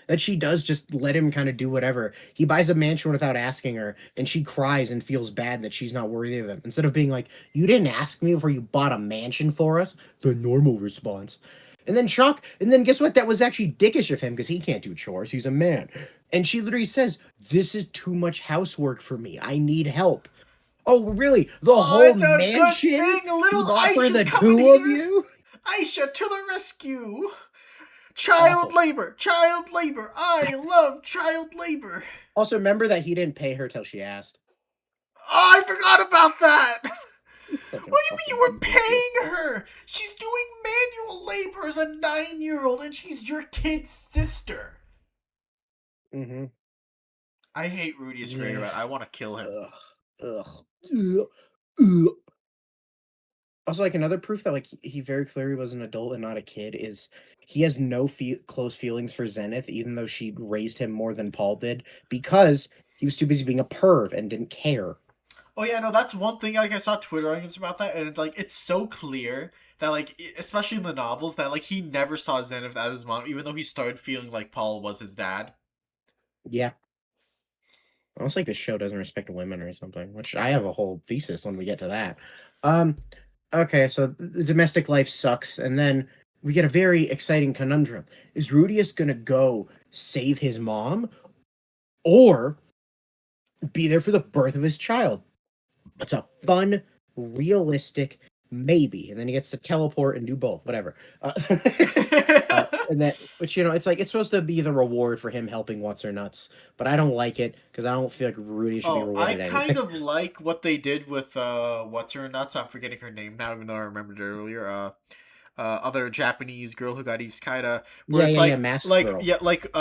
that she does just let him kind of do whatever. He buys a mansion without asking her, and she cries and feels bad that she's not worthy of him. Instead of being like, you didn't ask me before you bought a mansion for us, the normal response. And then guess what? That was actually dickish of him because he can't do chores. He's a man. And she literally says, this is too much housework for me. I need help. Oh, really? The whole It's a good mansion? thing. Little He bought for Aisha's the coming 2 of here. you? Aisha to the rescue. Child Awful. labor. Child labor. I love child labor. Also, remember that he didn't pay her till she asked. Oh, I forgot about that. What do you mean you were paying her? She's doing manual labor as a 9-year-old, and she's your kid's sister. Mm-hmm. I hate Rudeus Yeah. Greyrat. I want to kill him. Ugh. Also, like, another proof that, like, he very clearly was an adult and not a kid is he has no close feelings for Zenith, even though she raised him more than Paul did, because he was too busy being a perv and didn't care. Oh yeah, no, that's one thing. Like I saw Twitter arguments about that, and it's so clear that like, especially in the novels, that like he never saw Zenith as his mom, even though he started feeling like Paul was his dad. Yeah. Almost like this show doesn't respect women or something, which I have a whole thesis when we get to that. Okay, so the domestic life sucks, and then we get a very exciting conundrum. Is Rudeus gonna go save his mom, or be there for the birth of his child? It's a fun, realistic maybe, and then he gets to teleport and do both, whatever. And that, which, you know, it's like it's supposed to be the reward for him helping What's Her Nuts, but I don't like it because I don't feel like Rudy should be rewarded. I kind of like what they did with What's Her Nuts. I'm forgetting her name now, even though I remembered it earlier. Other Japanese girl who got Isekai, where it's Mask Girl.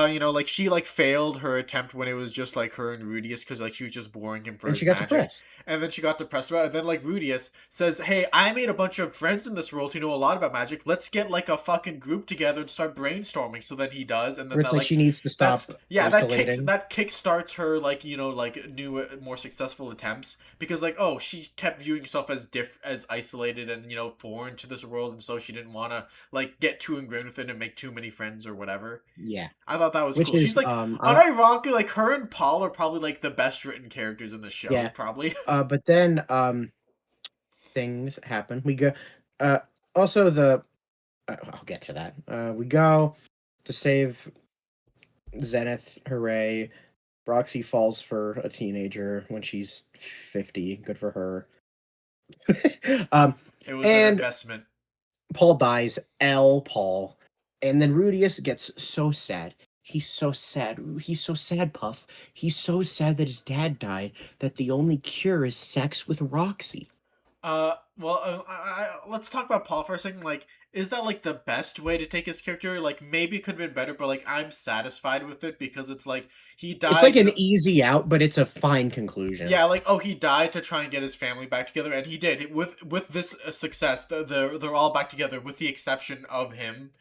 you know, like she like failed her attempt when it was just like her and Rudeus because like she was just boring him for And his she got magic. depressed. And then she got depressed about it. And then like Rudeus says, "Hey, I made a bunch of friends in this world who know a lot about magic. Let's get like a fucking group together and start brainstorming." So then he does, and then Where it's that, like she needs to stop isolating. that kickstarts her like, you know, like new more successful attempts because like, oh, she kept viewing herself as isolated and, you know, foreign to this world, and so she didn't want to like get too ingrained with it and make too many friends or whatever. Yeah, I thought that was which cool. She's like, unironically, like her and Paul are probably like the best written characters in the show. Yeah. Probably. But then things happen. We go. Also the. I'll get to that. We go to save Zenith. Hooray! Roxy falls for a teenager when she's 50. Good for her. It was an investment. Paul dies. Paul. And then Rudeus gets so sad. He's so sad. He's so sad, Puff. He's so sad that his dad died, that the only cure is sex with Roxy. Let's talk about Paul for a second. Like, is that like the best way to take his character? Like, maybe it could have been better, but like, I'm satisfied with it because it's like he died. It's like an easy out, but it's a fine conclusion. Yeah, like, oh, he died to try and get his family back together, and he did. With this success, they're all back together, with the exception of him.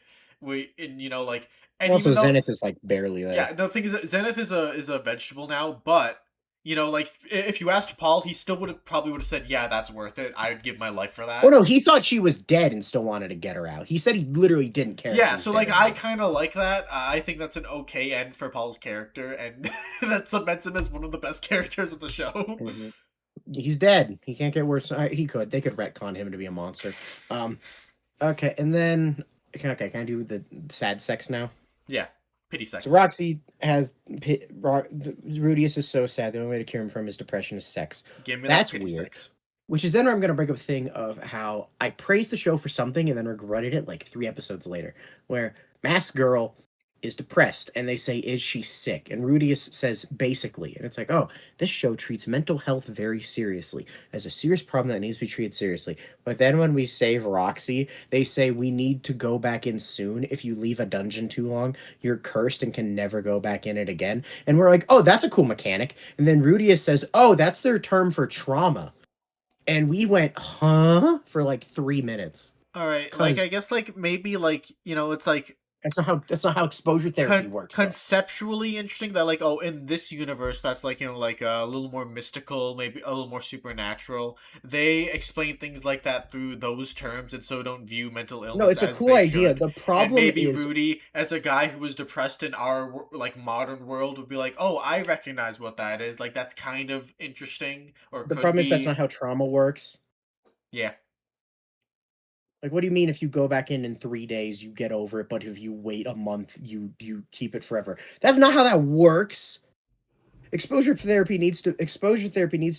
You know, like, and also Zenith is like barely there. Yeah, the thing is, Zenith is a vegetable now, but you know, like, if you asked Paul, he still probably would have said, "Yeah, that's worth it. I would give my life for that." Oh no, he thought she was dead and still wanted to get her out. He said he literally didn't care. Yeah, so like, I kind of like that. I think that's an okay end for Paul's character, and that cements him as one of the best characters of the show. Mm-hmm. He's dead. He can't get worse. They could retcon him to be a monster. Okay, and then can I do the sad sex now? Yeah. Pity sex. So Roxy has Rudeus is so sad. The only way to cure him from his depression is sex. Give me That's that pity weird. sex. Which is then where I'm going to bring up a thing of how I praised the show for something and then regretted it like 3 episodes later. Where Mask Girl is depressed, and they say, is she sick? And Rudeus says, basically. And it's like, oh, this show treats mental health very seriously, as a serious problem that needs to be treated seriously. But then when we save Roxy, they say we need to go back in soon. If you leave a dungeon too long, you're cursed and can never go back in it again. And we're like, oh, that's a cool mechanic. And then Rudeus says, oh, that's their term for trauma. And we went, huh? For like 3 minutes. All right, like I guess like maybe like it's like that's not how exposure therapy works. Conceptually interesting that like in this universe that's like like a little more mystical, maybe a little more supernatural. They explain things like that through those terms, and so don't view mental illness. No, it's a cool idea. The problem and maybe is Rudy, as a guy who was depressed in our like modern world, would be like, oh, I recognize what that is. Like that's kind of interesting. Or the problem is that's not how trauma works. Yeah. Like, what do you mean if you go back in 3 days, you get over it, but if you wait a month, you keep it forever? That's not how that works. Exposure therapy needs to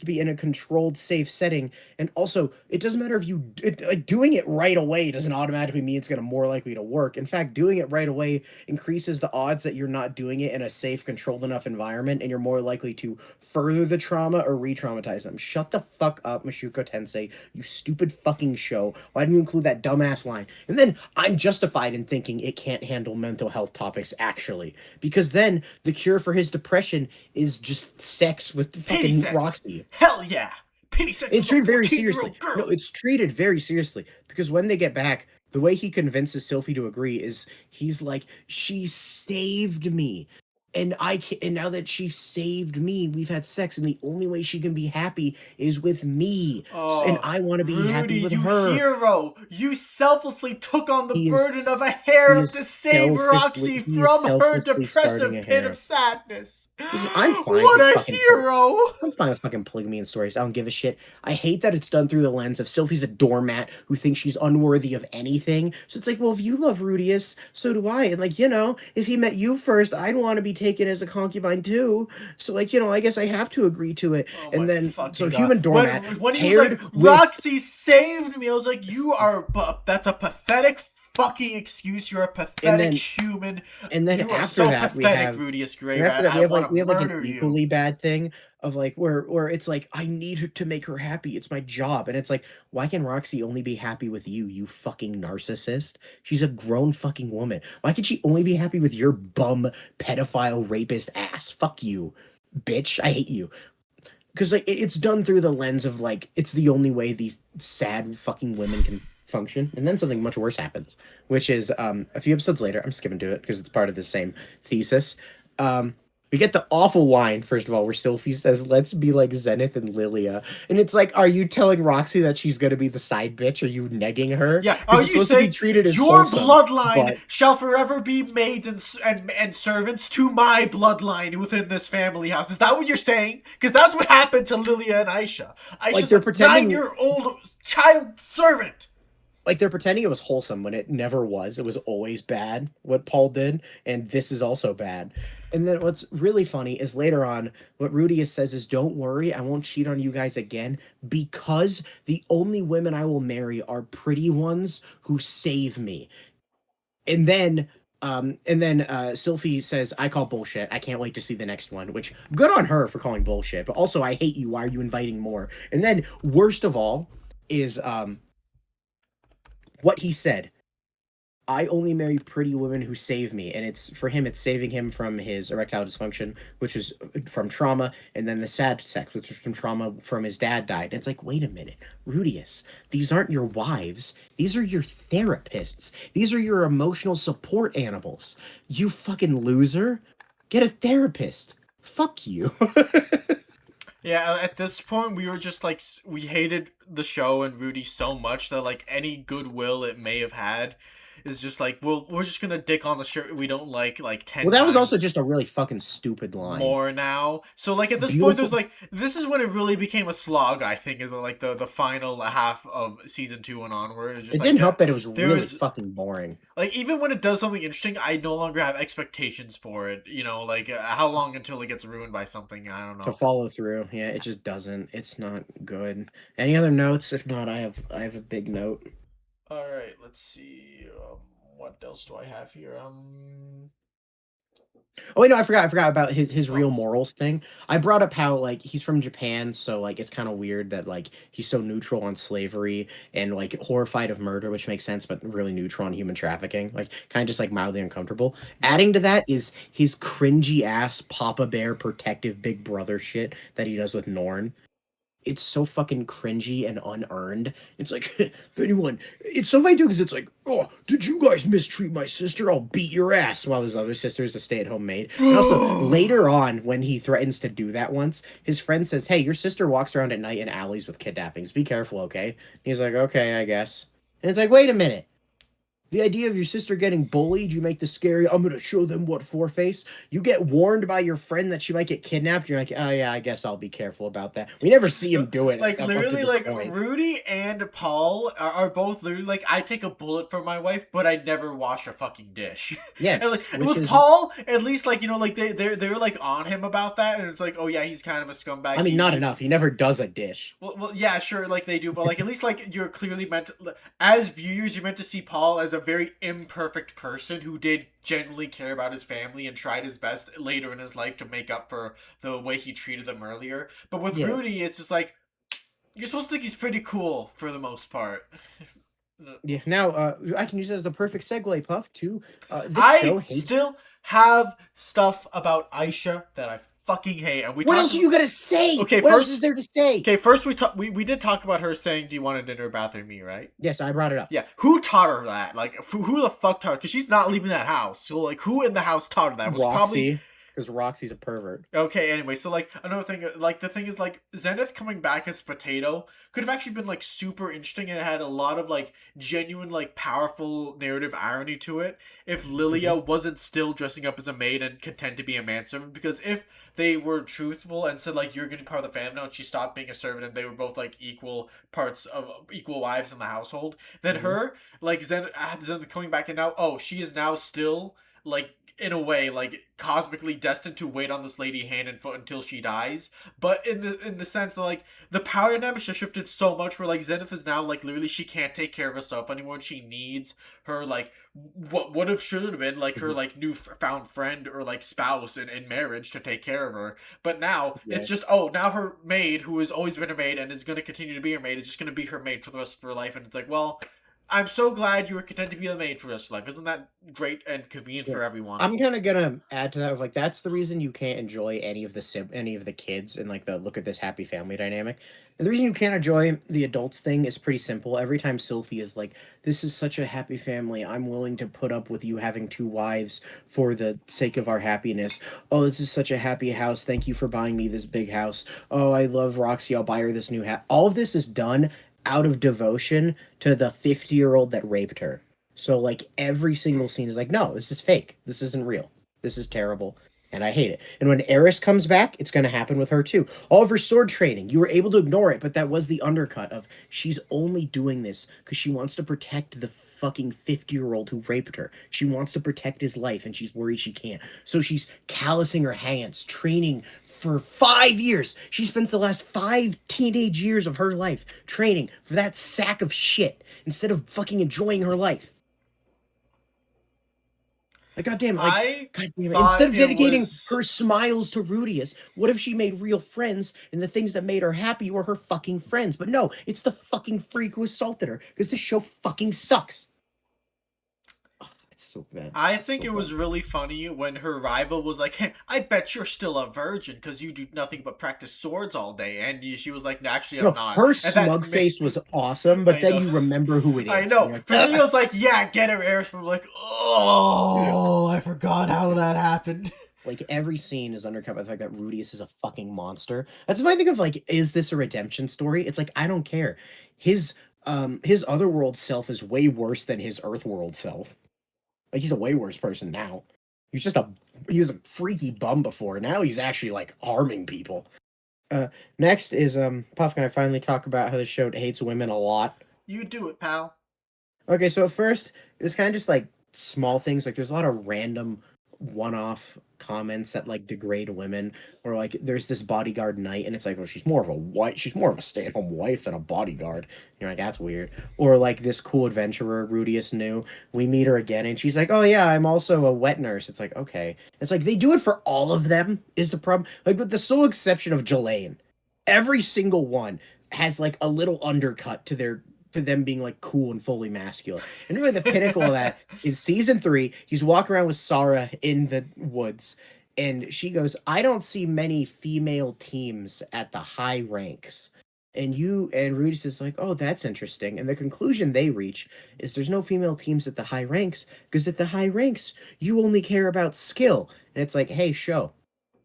be in a controlled, safe setting, and also it doesn't matter if doing it right away doesn't automatically mean it's going to more likely to work. In fact, doing it right away increases the odds that you're not doing it in a safe, controlled enough environment, and you're more likely to further the trauma or re-traumatize them. Shut the fuck up, Mushuko Tensei, you stupid fucking show. Why didn't you include that dumbass line? And then I'm justified in thinking it can't handle mental health topics actually, because then the cure for his depression is just sex with fucking Roxy. Hell yeah. Penny sex. It's treated very seriously. No, it's treated very seriously because when they get back, the way he convinces Sylphie to agree is he's like, she saved me. And now that she saved me, we've had sex, and the only way she can be happy is with me. And I want to be happy with her. You hero! You selflessly took on the burden of a harem to save Roxy from her depressive pit of sadness. I'm fine. What a hero! I'm fine with fucking polygamy and stories. I don't give a shit. I hate that it's done through the lens of Sylphie's a doormat who thinks she's unworthy of anything. So it's like, well, if you love Rudeus, so do I. And like, if he met you first, I'd want to be taken as a concubine too, so like I guess I have to agree to it. And then so God. Human doormat when he was like, Roxy saved me, I was like, that's a pathetic fucking excuse. You're a pathetic human. And then you after that pathetic, we have Rudeus Greyrat. We have like an equally bad thing of like where it's like, I need her to make her happy, it's my job. And it's like, why can Roxy only be happy with you fucking narcissist? She's a grown fucking woman. Why can she only be happy with your bum pedophile rapist ass? Fuck you, bitch. I hate you. Because like it's done through the lens of like, it's the only way these sad fucking women can function. And then something much worse happens, which is a few episodes later. I'm skipping to it because it's part of the same thesis. We get the awful line, first of all, where Sylphie says, let's be like Zenith and Lilia. And it's like, are you telling Roxy that she's going to be the side bitch? Are you negging her? Yeah, are you saying your bloodline but... shall forever be maids and servants to my bloodline within this family house? Is that what you're saying? Because that's what happened to Lilia and Aisha. Aisha's like they're pretending 9-year-old child servant. Like, they're pretending it was wholesome when it never was. It was always bad, what Paul did, and this is also bad. And then what's really funny is later on, what Rudeus says is, don't worry, I won't cheat on you guys again, because the only women I will marry are pretty ones who save me. And then Sylphie says, I call bullshit. I can't wait to see the next one, which, good on her for calling bullshit, but also, I hate you. Why are you inviting more? And then, worst of all, is, what he said, I only marry pretty women who save me. And it's saving him from his erectile dysfunction, which is from trauma, and then the sad sex, which is from trauma from his dad died. And it's like, wait a minute, Rudeus, these aren't your wives. These are your therapists. These are your emotional support animals. You fucking loser. Get a therapist. Fuck you. Yeah, at this point, we were just like, we hated the show and Rudy so much that like any goodwill it may have had is just like, well, we're just gonna dick on the shirt we don't like 10 Well, that was also just a really fucking stupid line. More now. So like at this point, there's like, this is when it really became a slog, I think, is like the final half of season 2 and onward. It didn't help that it was really fucking boring. Like, even when it does something interesting, I no longer have expectations for it. Like, how long until it gets ruined by something? I don't know. To follow through. Yeah, it just doesn't. It's not good. Any other notes? If not, I have a big note. All right, let's see. What else do I have here? Oh wait, no, I forgot about his real morals thing. I brought up how like he's from Japan, so like it's kind of weird that like he's so neutral on slavery and like horrified of murder, which makes sense, but really neutral on human trafficking. Like kind of just like mildly uncomfortable. Yep. Adding to that is his cringy ass Papa Bear protective big brother shit that he does with Norn. It's so fucking cringy and unearned. It's like, if anyone, it's so funny too, because it's like, oh, did you guys mistreat my sister? I'll beat your ass. While his other sister is a stay-at-home maid. And also, later on, when he threatens to do that once, his friend says, hey, your sister walks around at night in alleys with kidnappings. Be careful, okay? And he's like, okay, I guess. And it's like, wait a minute. The idea of your sister getting bullied, you make the scary, I'm going to show them what for face. You get warned by your friend that she might get kidnapped. You're like, oh, yeah, I guess I'll be careful about that. We never see him do it. Like, Up to literally, this like, point. Rudy and Paul are both literally, like, I take a bullet for my wife, but I never wash a fucking dish. Yes, And, like, which with is, Paul, at least, like, you know, like, they're, like, on him about that, and it's like, oh, yeah, he's kind of a scumbag. I mean, not enough. He never does a dish. Well, yeah, sure, like, they do, but, like, at least, like, you're clearly meant to, as viewers, you're meant to see Paul as a very imperfect person who did genuinely care about his family and tried his best later in his life to make up for the way he treated them earlier. But with Yeah. Rudy, it's just like, you're supposed to think he's pretty cool for the most part. Yeah. Now, I can use it as the perfect segue, Puff, to this show I hates. still have stuff about Aisha that I fucking hate, and we. What else are you gonna say? Okay, what first else is there to say? Okay, first we did talk about her saying, "Do you want a dinner, bath, or me?" Right? Yes, I brought it up. Yeah. Who taught her that? Like, who the fuck taught her? Because she's not leaving that house. So, like, who in the house taught her that? It was probably Roxy, because Roxy's a pervert. okay. Anyway, so like another thing, like the thing is like Zenith coming back as Potato could have actually been like super interesting, and it had a lot of like genuine, like powerful narrative irony to it. If Lilia wasn't still dressing up as a maid and content to be a manservant, because if they were truthful and said like you're getting part of the family now, and she stopped being a servant, and they were both like equal parts of equal wives in the household, then her like Zenith coming back and now she is now still like in a way like cosmically destined to wait on this lady hand and foot until she dies, but in the sense that like the power dynamics just shifted so much where like Zenith is now like literally she can't take care of herself anymore, and she needs her like what would have should have been like her like new found friend or like spouse in marriage to take care of her, but now it's just now her maid, who has always been her maid and is going to continue to be her maid, is just going to be her maid for the rest of her life, and it's like, well, I'm so glad you were content to be the maid for the rest of life. Isn't that great and convenient for everyone? I'm kind of gonna add to that. Of like, that's the reason you can't enjoy any of the kids and like the look at this happy family dynamic. And the reason you can't enjoy the adults thing is pretty simple. Every time Sylphie is like, "This is such a happy family. I'm willing to put up with you having two wives for the sake of our happiness. Oh, this is such a happy house. Thank you for buying me this big house. Oh, I love Roxy. I'll buy her this new hat." All of this is done out of devotion to the 50-year-old that raped her. So like every single scene is like, no, this is fake. This isn't real. This is terrible. And I hate it. And when Eris comes back, it's going to happen with her too. All of her sword training, you were able to ignore it, but that was the undercut of she's only doing this because she wants to protect the fucking 50-year-old who raped her. She wants to protect his life, and she's worried she can't. So she's callousing her hands, training for 5 years. She spends the last 5 teenage years of her life training for that sack of shit instead of fucking enjoying her life. Like, goddamn, like, goddamn, instead of dedicating her smiles to Rudeus, what if she made real friends and the things that made her happy were her fucking friends? But no, it's the fucking freak who assaulted her because this show fucking sucks. So bad. I think it was really funny when her rival was like, "Hey, I bet you're still a virgin because you do nothing but practice swords all day." And she was like, "No, actually, I'm not." Her smug face was awesome, but then you remember who it is. I know. Priscilla was like, "Yeah, get her, Eris." But I'm like, "Oh, I forgot how that happened." Like, every scene is undercut by the fact that Rudeus is a fucking monster. That's what I think of, like, is this a redemption story? It's like, I don't care. His otherworld self is way worse than his Earthworld self. Like, he's a way worse person now. He was a freaky bum before. Now he's actually, like, harming people. Next is, Puff, can I finally talk about how the show hates women a lot? You do it, pal. Okay, so at first, it was kind of just, like, small things. Like, there's a lot of random one-off comments that like degrade women, or like there's this bodyguard knight and it's like, well, she's more of a stay-at-home wife than a bodyguard. You're like, that's weird. Or like this cool adventurer Rudeus knew, we meet her again and she's like, oh yeah, I'm also a wet nurse. It's like, okay. It's like they do it for all of them is the problem. Like with the sole exception of Jelaine, every single one has like a little undercut to them being like cool and fully masculine. And really the pinnacle of that is season 3. He's walking around with Sarah in the woods and she goes, I don't see many female teams at the high ranks. And Rudy is like, oh, that's interesting. And the conclusion they reach is there's no female teams at the high ranks because at the high ranks, you only care about skill. And it's like, hey, show.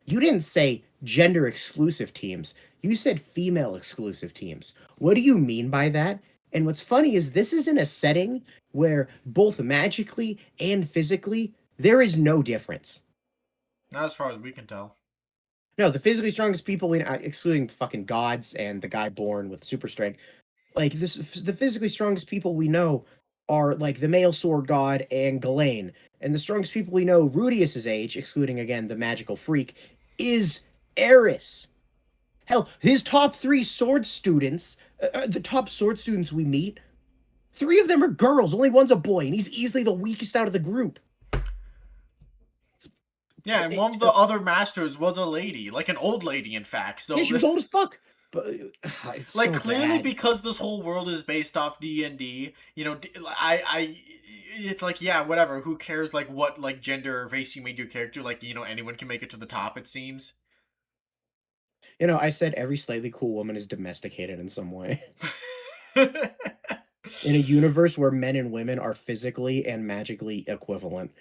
You didn't say gender exclusive teams. You said female exclusive teams. What do you mean by that? And what's funny is this is in a setting where both magically and physically, there is no difference. Not as far as we can tell. No, the physically strongest people, excluding fucking gods and the guy born with super strength, like the physically strongest people we know are like the male sword god and Ghislaine. And the strongest people we know, Rudeus's age, excluding again the magical freak, is Eris. Hell, his top 3 sword students, the top sword students we meet, 3 of them are girls. Only one's a boy, and he's easily the weakest out of the group. Yeah, and one of the other masters was a lady, like an old lady, in fact. So yeah, she was old as fuck. But it's like so clearly bad. Because this whole world is based off D&D, you know, it's like, yeah, whatever. Who cares? Like what like gender or race you made your character? Like, you know, anyone can make it to the top. It seems. You know, I said every slightly cool woman is domesticated in some way. In a universe where men and women are physically and magically equivalent.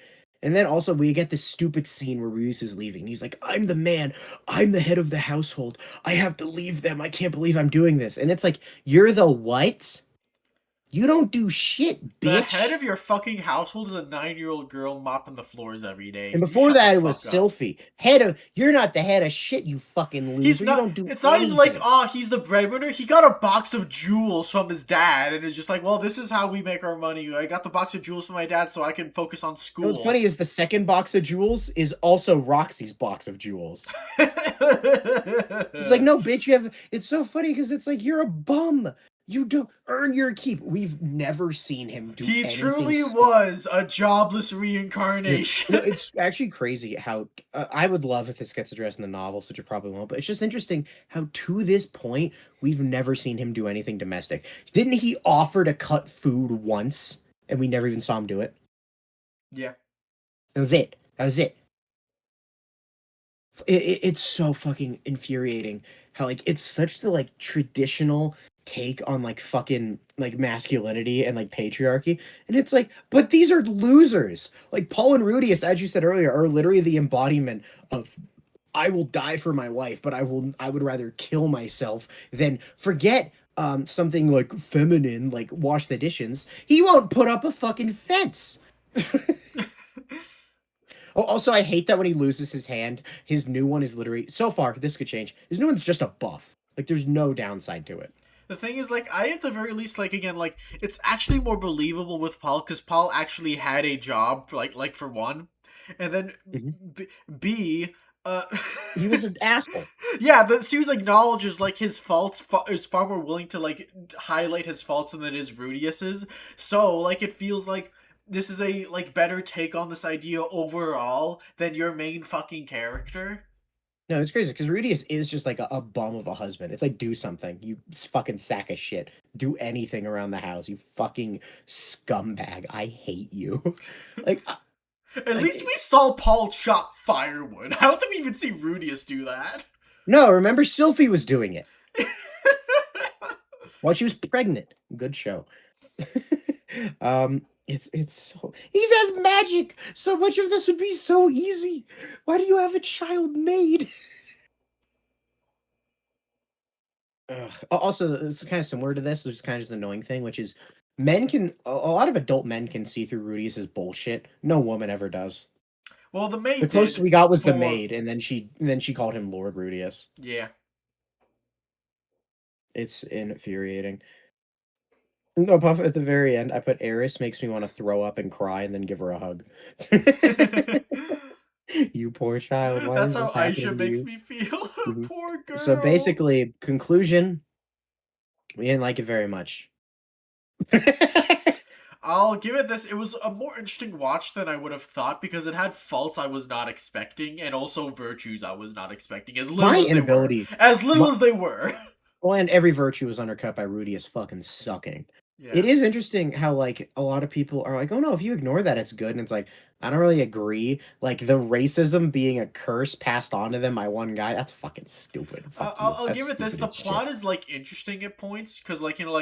And then also we get this stupid scene where Rudeus is leaving. He's like, I'm the man. I'm the head of the household. I have to leave them. I can't believe I'm doing this. And it's like, you're the what? You don't do shit, bitch. The head of your fucking household is a 9-year-old girl mopping the floors every day. And before that, it was Sylphie. You're not the head of shit, you fucking loser. He's not, you don't do it's not even like, he's the breadwinner. He got a box of jewels from his dad, and is just like, well, this is how we make our money. I got the box of jewels from my dad so I can focus on school. What's funny is the second box of jewels is also Roxy's box of jewels. It's like, no, bitch, it's so funny because it's like, you're a bum. You don't earn your keep. We've never seen him do anything. He truly was a jobless reincarnation. It's actually crazy how I would love if this gets addressed in the novels, which it probably won't, but it's just interesting how to this point we've never seen him do anything domestic. Didn't he offer to cut food once and we never even saw him do it? Yeah. That was it. It's so fucking infuriating how like it's such the like traditional take on like fucking like masculinity and like patriarchy, and it's like, but these are losers. Like Paul and Rudeus, as you said earlier, are literally the embodiment of I will die for my wife, but I would rather kill myself than forget something like feminine, like wash the dishes. He won't put up a fucking fence. Oh, also, I hate that when he loses his hand, his new one is literally, so far, this could change, his new one's just a buff. Like, there's no downside to it. The thing is, like, I at the very least, like, again, like, it's actually more believable with Paul, because Paul actually had a job, like for one, and then, B, he was an asshole. Yeah, the series acknowledges, like, his faults, is far more willing to, like, highlight his faults than it is Rudeus's, so, like, it feels like this is a, like, better take on this idea overall than your main fucking character. No, it's crazy, because Rudeus is just, like, a bum of a husband. It's like, do something. You fucking sack of shit. Do anything around the house. You fucking scumbag. I hate you. Like... At least we saw Paul chop firewood. I don't think we even see Rudeus do that. No, remember Sylphie was doing it. While she was pregnant. Good show. It's so... He says magic! So much of this would be so easy! Why do you have a child made? Also, it's kind of similar to this, which is kind of just an annoying thing, which is a lot of adult men can see through Rudeus's bullshit. No woman ever does. Well, the maid. The closest we got was the maid, and then she called him Lord Rudeus. Yeah. It's infuriating. No, Puff, at the very end, I put Eris makes me want to throw up and cry and then give her a hug. You poor child. Why That's is how this happening Aisha to makes you? me feel. Mhm. Poor girl. So basically, conclusion, we didn't like it very much. I'll give it this. It was a more interesting watch than I would have thought because it had faults I was not expecting and also virtues I was not expecting. As little My as they were. inability, As little as they were. well, and every virtue was undercut by Rudeus fucking sucking. It Yeah. is interesting how like a lot of people are like, "Oh no, if you ignore that, it's good." And it's like, I don't really agree. Like the racism being a curse passed on to them by one guy, that's fucking stupid. Fuck you. I'll That's give it this. stupid The as shit. plot is like interesting at points because, like, you know,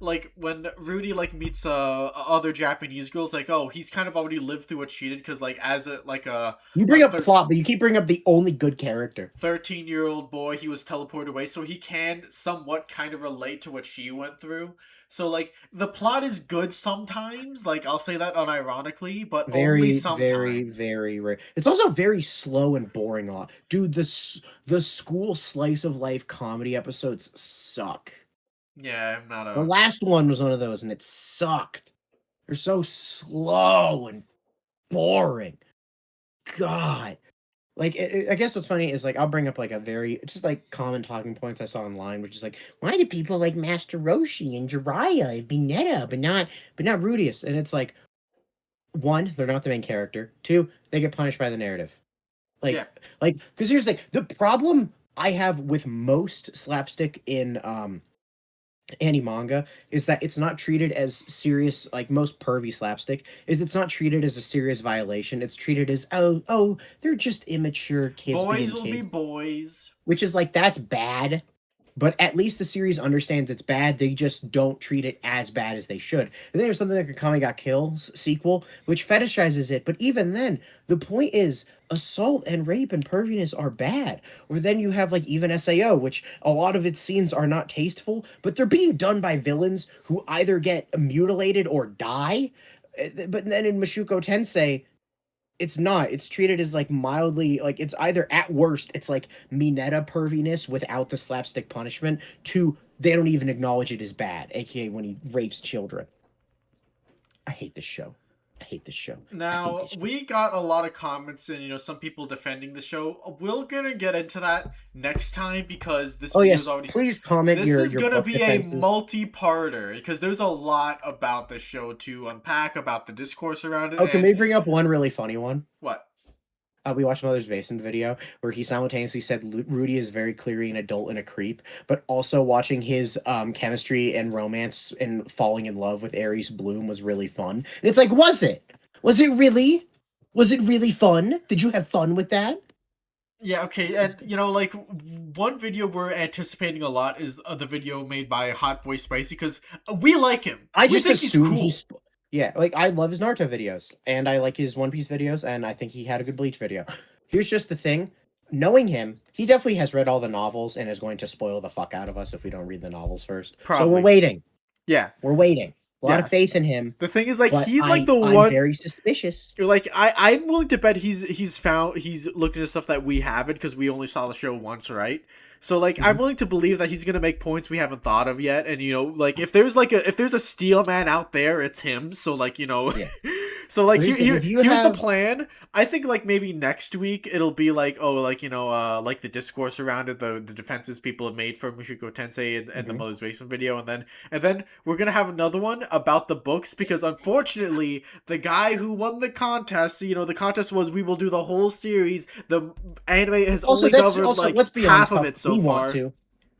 like when Rudy like meets other Japanese girl, it's like, oh, he's kind of already lived through what she did because, like, as You a bring up plot, but you keep bringing up the only good character. 13-year-old boy, he was teleported away, so he can somewhat kind of relate to what she went through. So like the plot is good sometimes, like I'll say that unironically, but only Very, very, sometimes. very rare. It's also very slow and boring a lot. Dude, the school slice of life comedy episodes suck. Yeah, I'm not The a last one was one of those, and it sucked. They're so slow and boring. God. Like, I guess what's funny is, like, I'll bring up, like, a very, just, like, common talking points I saw online, which is, like, why do people like Master Roshi and Jiraiya and Binetta, but not Rudeus? And it's, like, one, they're not the main character. Two, they get punished by the narrative. yeah. Because here's the thing. The problem I have with most slapstick in, manga is that it's not treated as serious, like most pervy slapstick is it's not treated as a serious violation. It's treated as oh they're just immature kids Boys being will be kids, boys. which is like that's bad. But at least the series understands it's bad. They just don't treat it as bad as they should. And then there's something like a Kami Got Kills sequel, which fetishizes it. But even then, the point is assault and rape and perviness are bad. Or then you have like even SAO, which a lot of its scenes are not tasteful, but they're being done by villains who either get mutilated or die. But then in Mushuko Tensei, it's not. It's treated as like mildly like it's either at worst it's like Mineta perviness without the slapstick punishment to they don't even acknowledge it as bad, aka when he rapes children. I hate this show. I hate this show. I hate Now, this show. we got a lot of comments and, some people defending the show. We're gonna get into that next time because this Oh video is yes, already... please comment This is your gonna book be a defenses. multi-parter because there's a lot about the show to unpack, about the discourse around it, Oh, can and... we bring up one really funny one? What? We watched Mother's Basement video where he simultaneously said Rudy is very clearly an adult and a creep, but also watching his chemistry and romance and falling in love with Aries Bloom was really fun. And it's like, was it? Was it really? Was it really fun? Did you have fun with that? Yeah, okay, and, like, one video we're anticipating a lot is the video made by Hot Boy Spicy, because we like him. I We just think he's assumed cool. yeah, like I love his Naruto videos and I like his One Piece videos and I think he had a good Bleach video. Here's just the thing. Knowing him, he definitely has read all the novels and is going to spoil the fuck out of us if we don't read the novels first. So Probably. we're waiting. Yeah. We're waiting. A lot of Yes. faith in him. The thing is, like, But he's like I'm one... very suspicious. Like, I'm willing to bet he's looked into stuff that we haven't because we only saw the show once, right? So like, I'm willing to believe that he's gonna make points we haven't thought of yet, and like if there's a steel man out there, it's him. So like, Yeah. so like Here's here's the plan. I think like maybe next week it'll be like like like the discourse around it, the defenses people have made for Mushuko Tensei and the Mother's Basement video, and then we're gonna have another one about the books because unfortunately the guy who won the contest, the contest was we will do the whole series. The anime has only covered like let's be half honest, of it so we far. want to.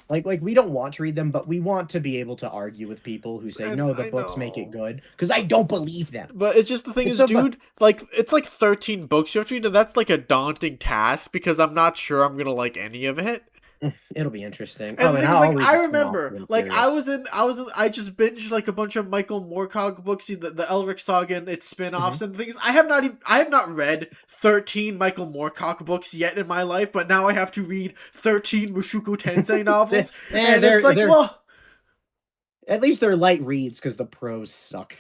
Like we don't want to read them, but we want to be able to argue with people who say, no, the books make it good. Because I don't believe them. But it's just the thing is, dude, like, it's like 13 books you have to read, and that's like a daunting task because I'm not sure I'm gonna like any of it. It'll be interesting. And the thing is, like, I remember, like, I just binged like a bunch of Michael Moorcock books, the Elric Saga and its spin-offs, and the thing is, I have not read 13 Michael Moorcock books yet in my life, but now I have to read 13 Mushuko Tensei novels, and it's like, well, at least they're light reads because the prose suck.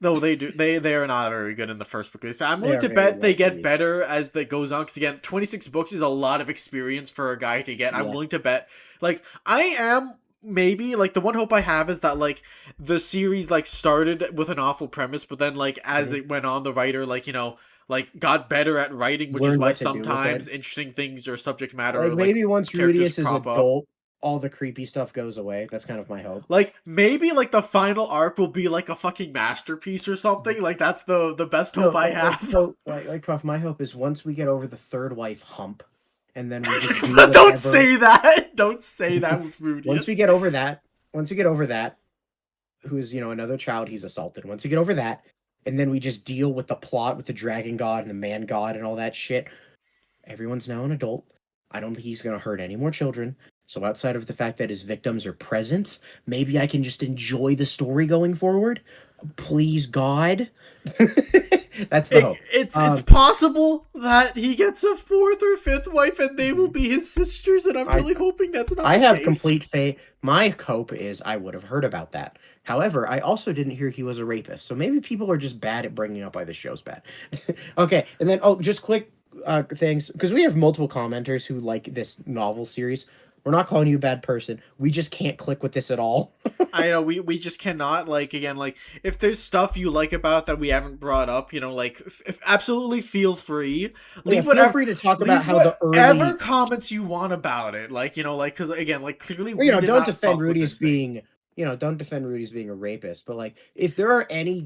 No, they do. They are not very good in the first book. So I'm willing to bet they get better as that goes on. Because again, 26 books is a lot of experience for a guy to get. I'm willing to bet. Like I am maybe like the one hope I have is that like the series like started with an awful premise, but then like as it went on, the writer like got better at writing, which is Learned why what to do with sometimes it. interesting things or subject matter Like or like maybe once characters Rudeus is crop up. adult, all the creepy stuff goes away. That's kind of my hope. Like maybe like the final arc will be like a fucking masterpiece or something. Like that's the best hope I have. So like Puff, my hope is once we get over the third wife hump, and then we just do Don't whatever- say that. Don't say that with Rudeus. Once we get over that, who is, you know, another child he's assaulted. Once we get over that, and then we just deal with the plot with the dragon god and the man god and all that shit. Everyone's now an adult. I don't think he's gonna hurt any more children. So outside of the fact that his victims are present, maybe I can just enjoy the story going forward. Please, God. That's the hope. It's possible that he gets a fourth or fifth wife and they will be his sisters, and I'm really hoping that's not I the have case. complete faith. My hope is I would have heard about that. However, I also didn't hear he was a rapist. So maybe people are just bad at bringing up why the show's bad. Okay, and then, just quick things. Because we have multiple commenters who like this novel series. We're not calling you a bad person. We just can't click with this at all. I know, we just cannot, like, again, like, if there's stuff you like about that we haven't brought up, you know, like, absolutely feel free. Feel free to talk about how the early... whatever comments you want about it, like, you know, like, because, again, like, clearly we did don't not defend fuck with Rudy this as thing. being... You know, don't defend Rudy as being a rapist, but like, if there are any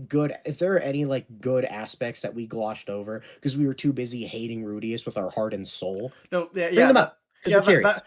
like good aspects that we glossed over because we were too busy hating Rudeus with our heart and soul, No, bring them up. Yeah,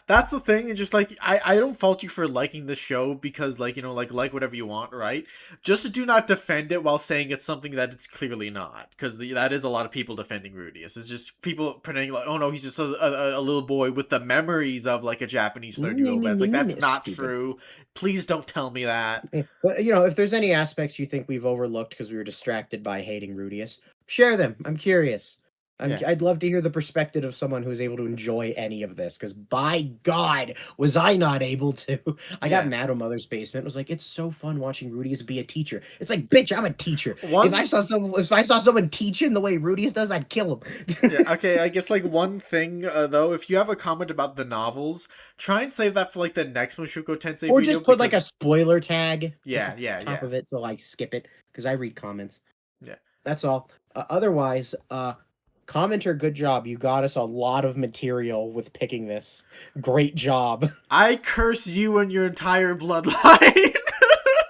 that's the thing. And just like I don't fault you for liking the show because, like, you know, like whatever you want, right? Just do not defend it while saying it's something that it's clearly not, because that is a lot of people defending Rudeus. It's just people pretending like, oh no, he's just a little boy with the memories of like a Japanese 30-year-old man. It's like, that's not true. Please don't tell me that. But you know, if there's any aspects you think we've overlooked because we were distracted by hating Rudeus, share them. I'm curious. I'd love to hear the perspective of someone who was able to enjoy any of this, because by God, was I not able to. I got mad when Mother's Basement was like, it's so fun watching Rudeus be a teacher. It's like, bitch, I'm a teacher. If I saw someone teaching the way Rudeus does, I'd kill him. Okay, I guess like one thing though, if you have a comment about the novels, try and save that for like the next Mushuko Tensei or video, just put like a spoiler tag top of it, so I skip it, because I read comments. Yeah. That's all. Otherwise, commenter, good job. You got us a lot of material with picking this. Great job. I curse you and your entire bloodline.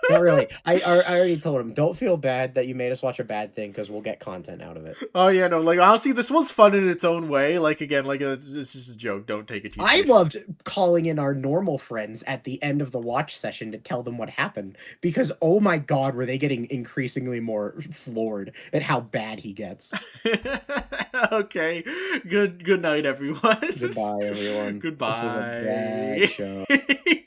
Not really. I already told him, don't feel bad that you made us watch a bad thing, because we'll get content out of it. Oh yeah, no, like honestly, this was fun in its own way. Like, again, like it's just a joke. Don't take it too seriously. I loved calling in our normal friends at the end of the watch session to tell them what happened, because oh my God, were they getting increasingly more floored at how bad he gets. Okay, good night, everyone. Goodbye, everyone. Goodbye. This was a bad show.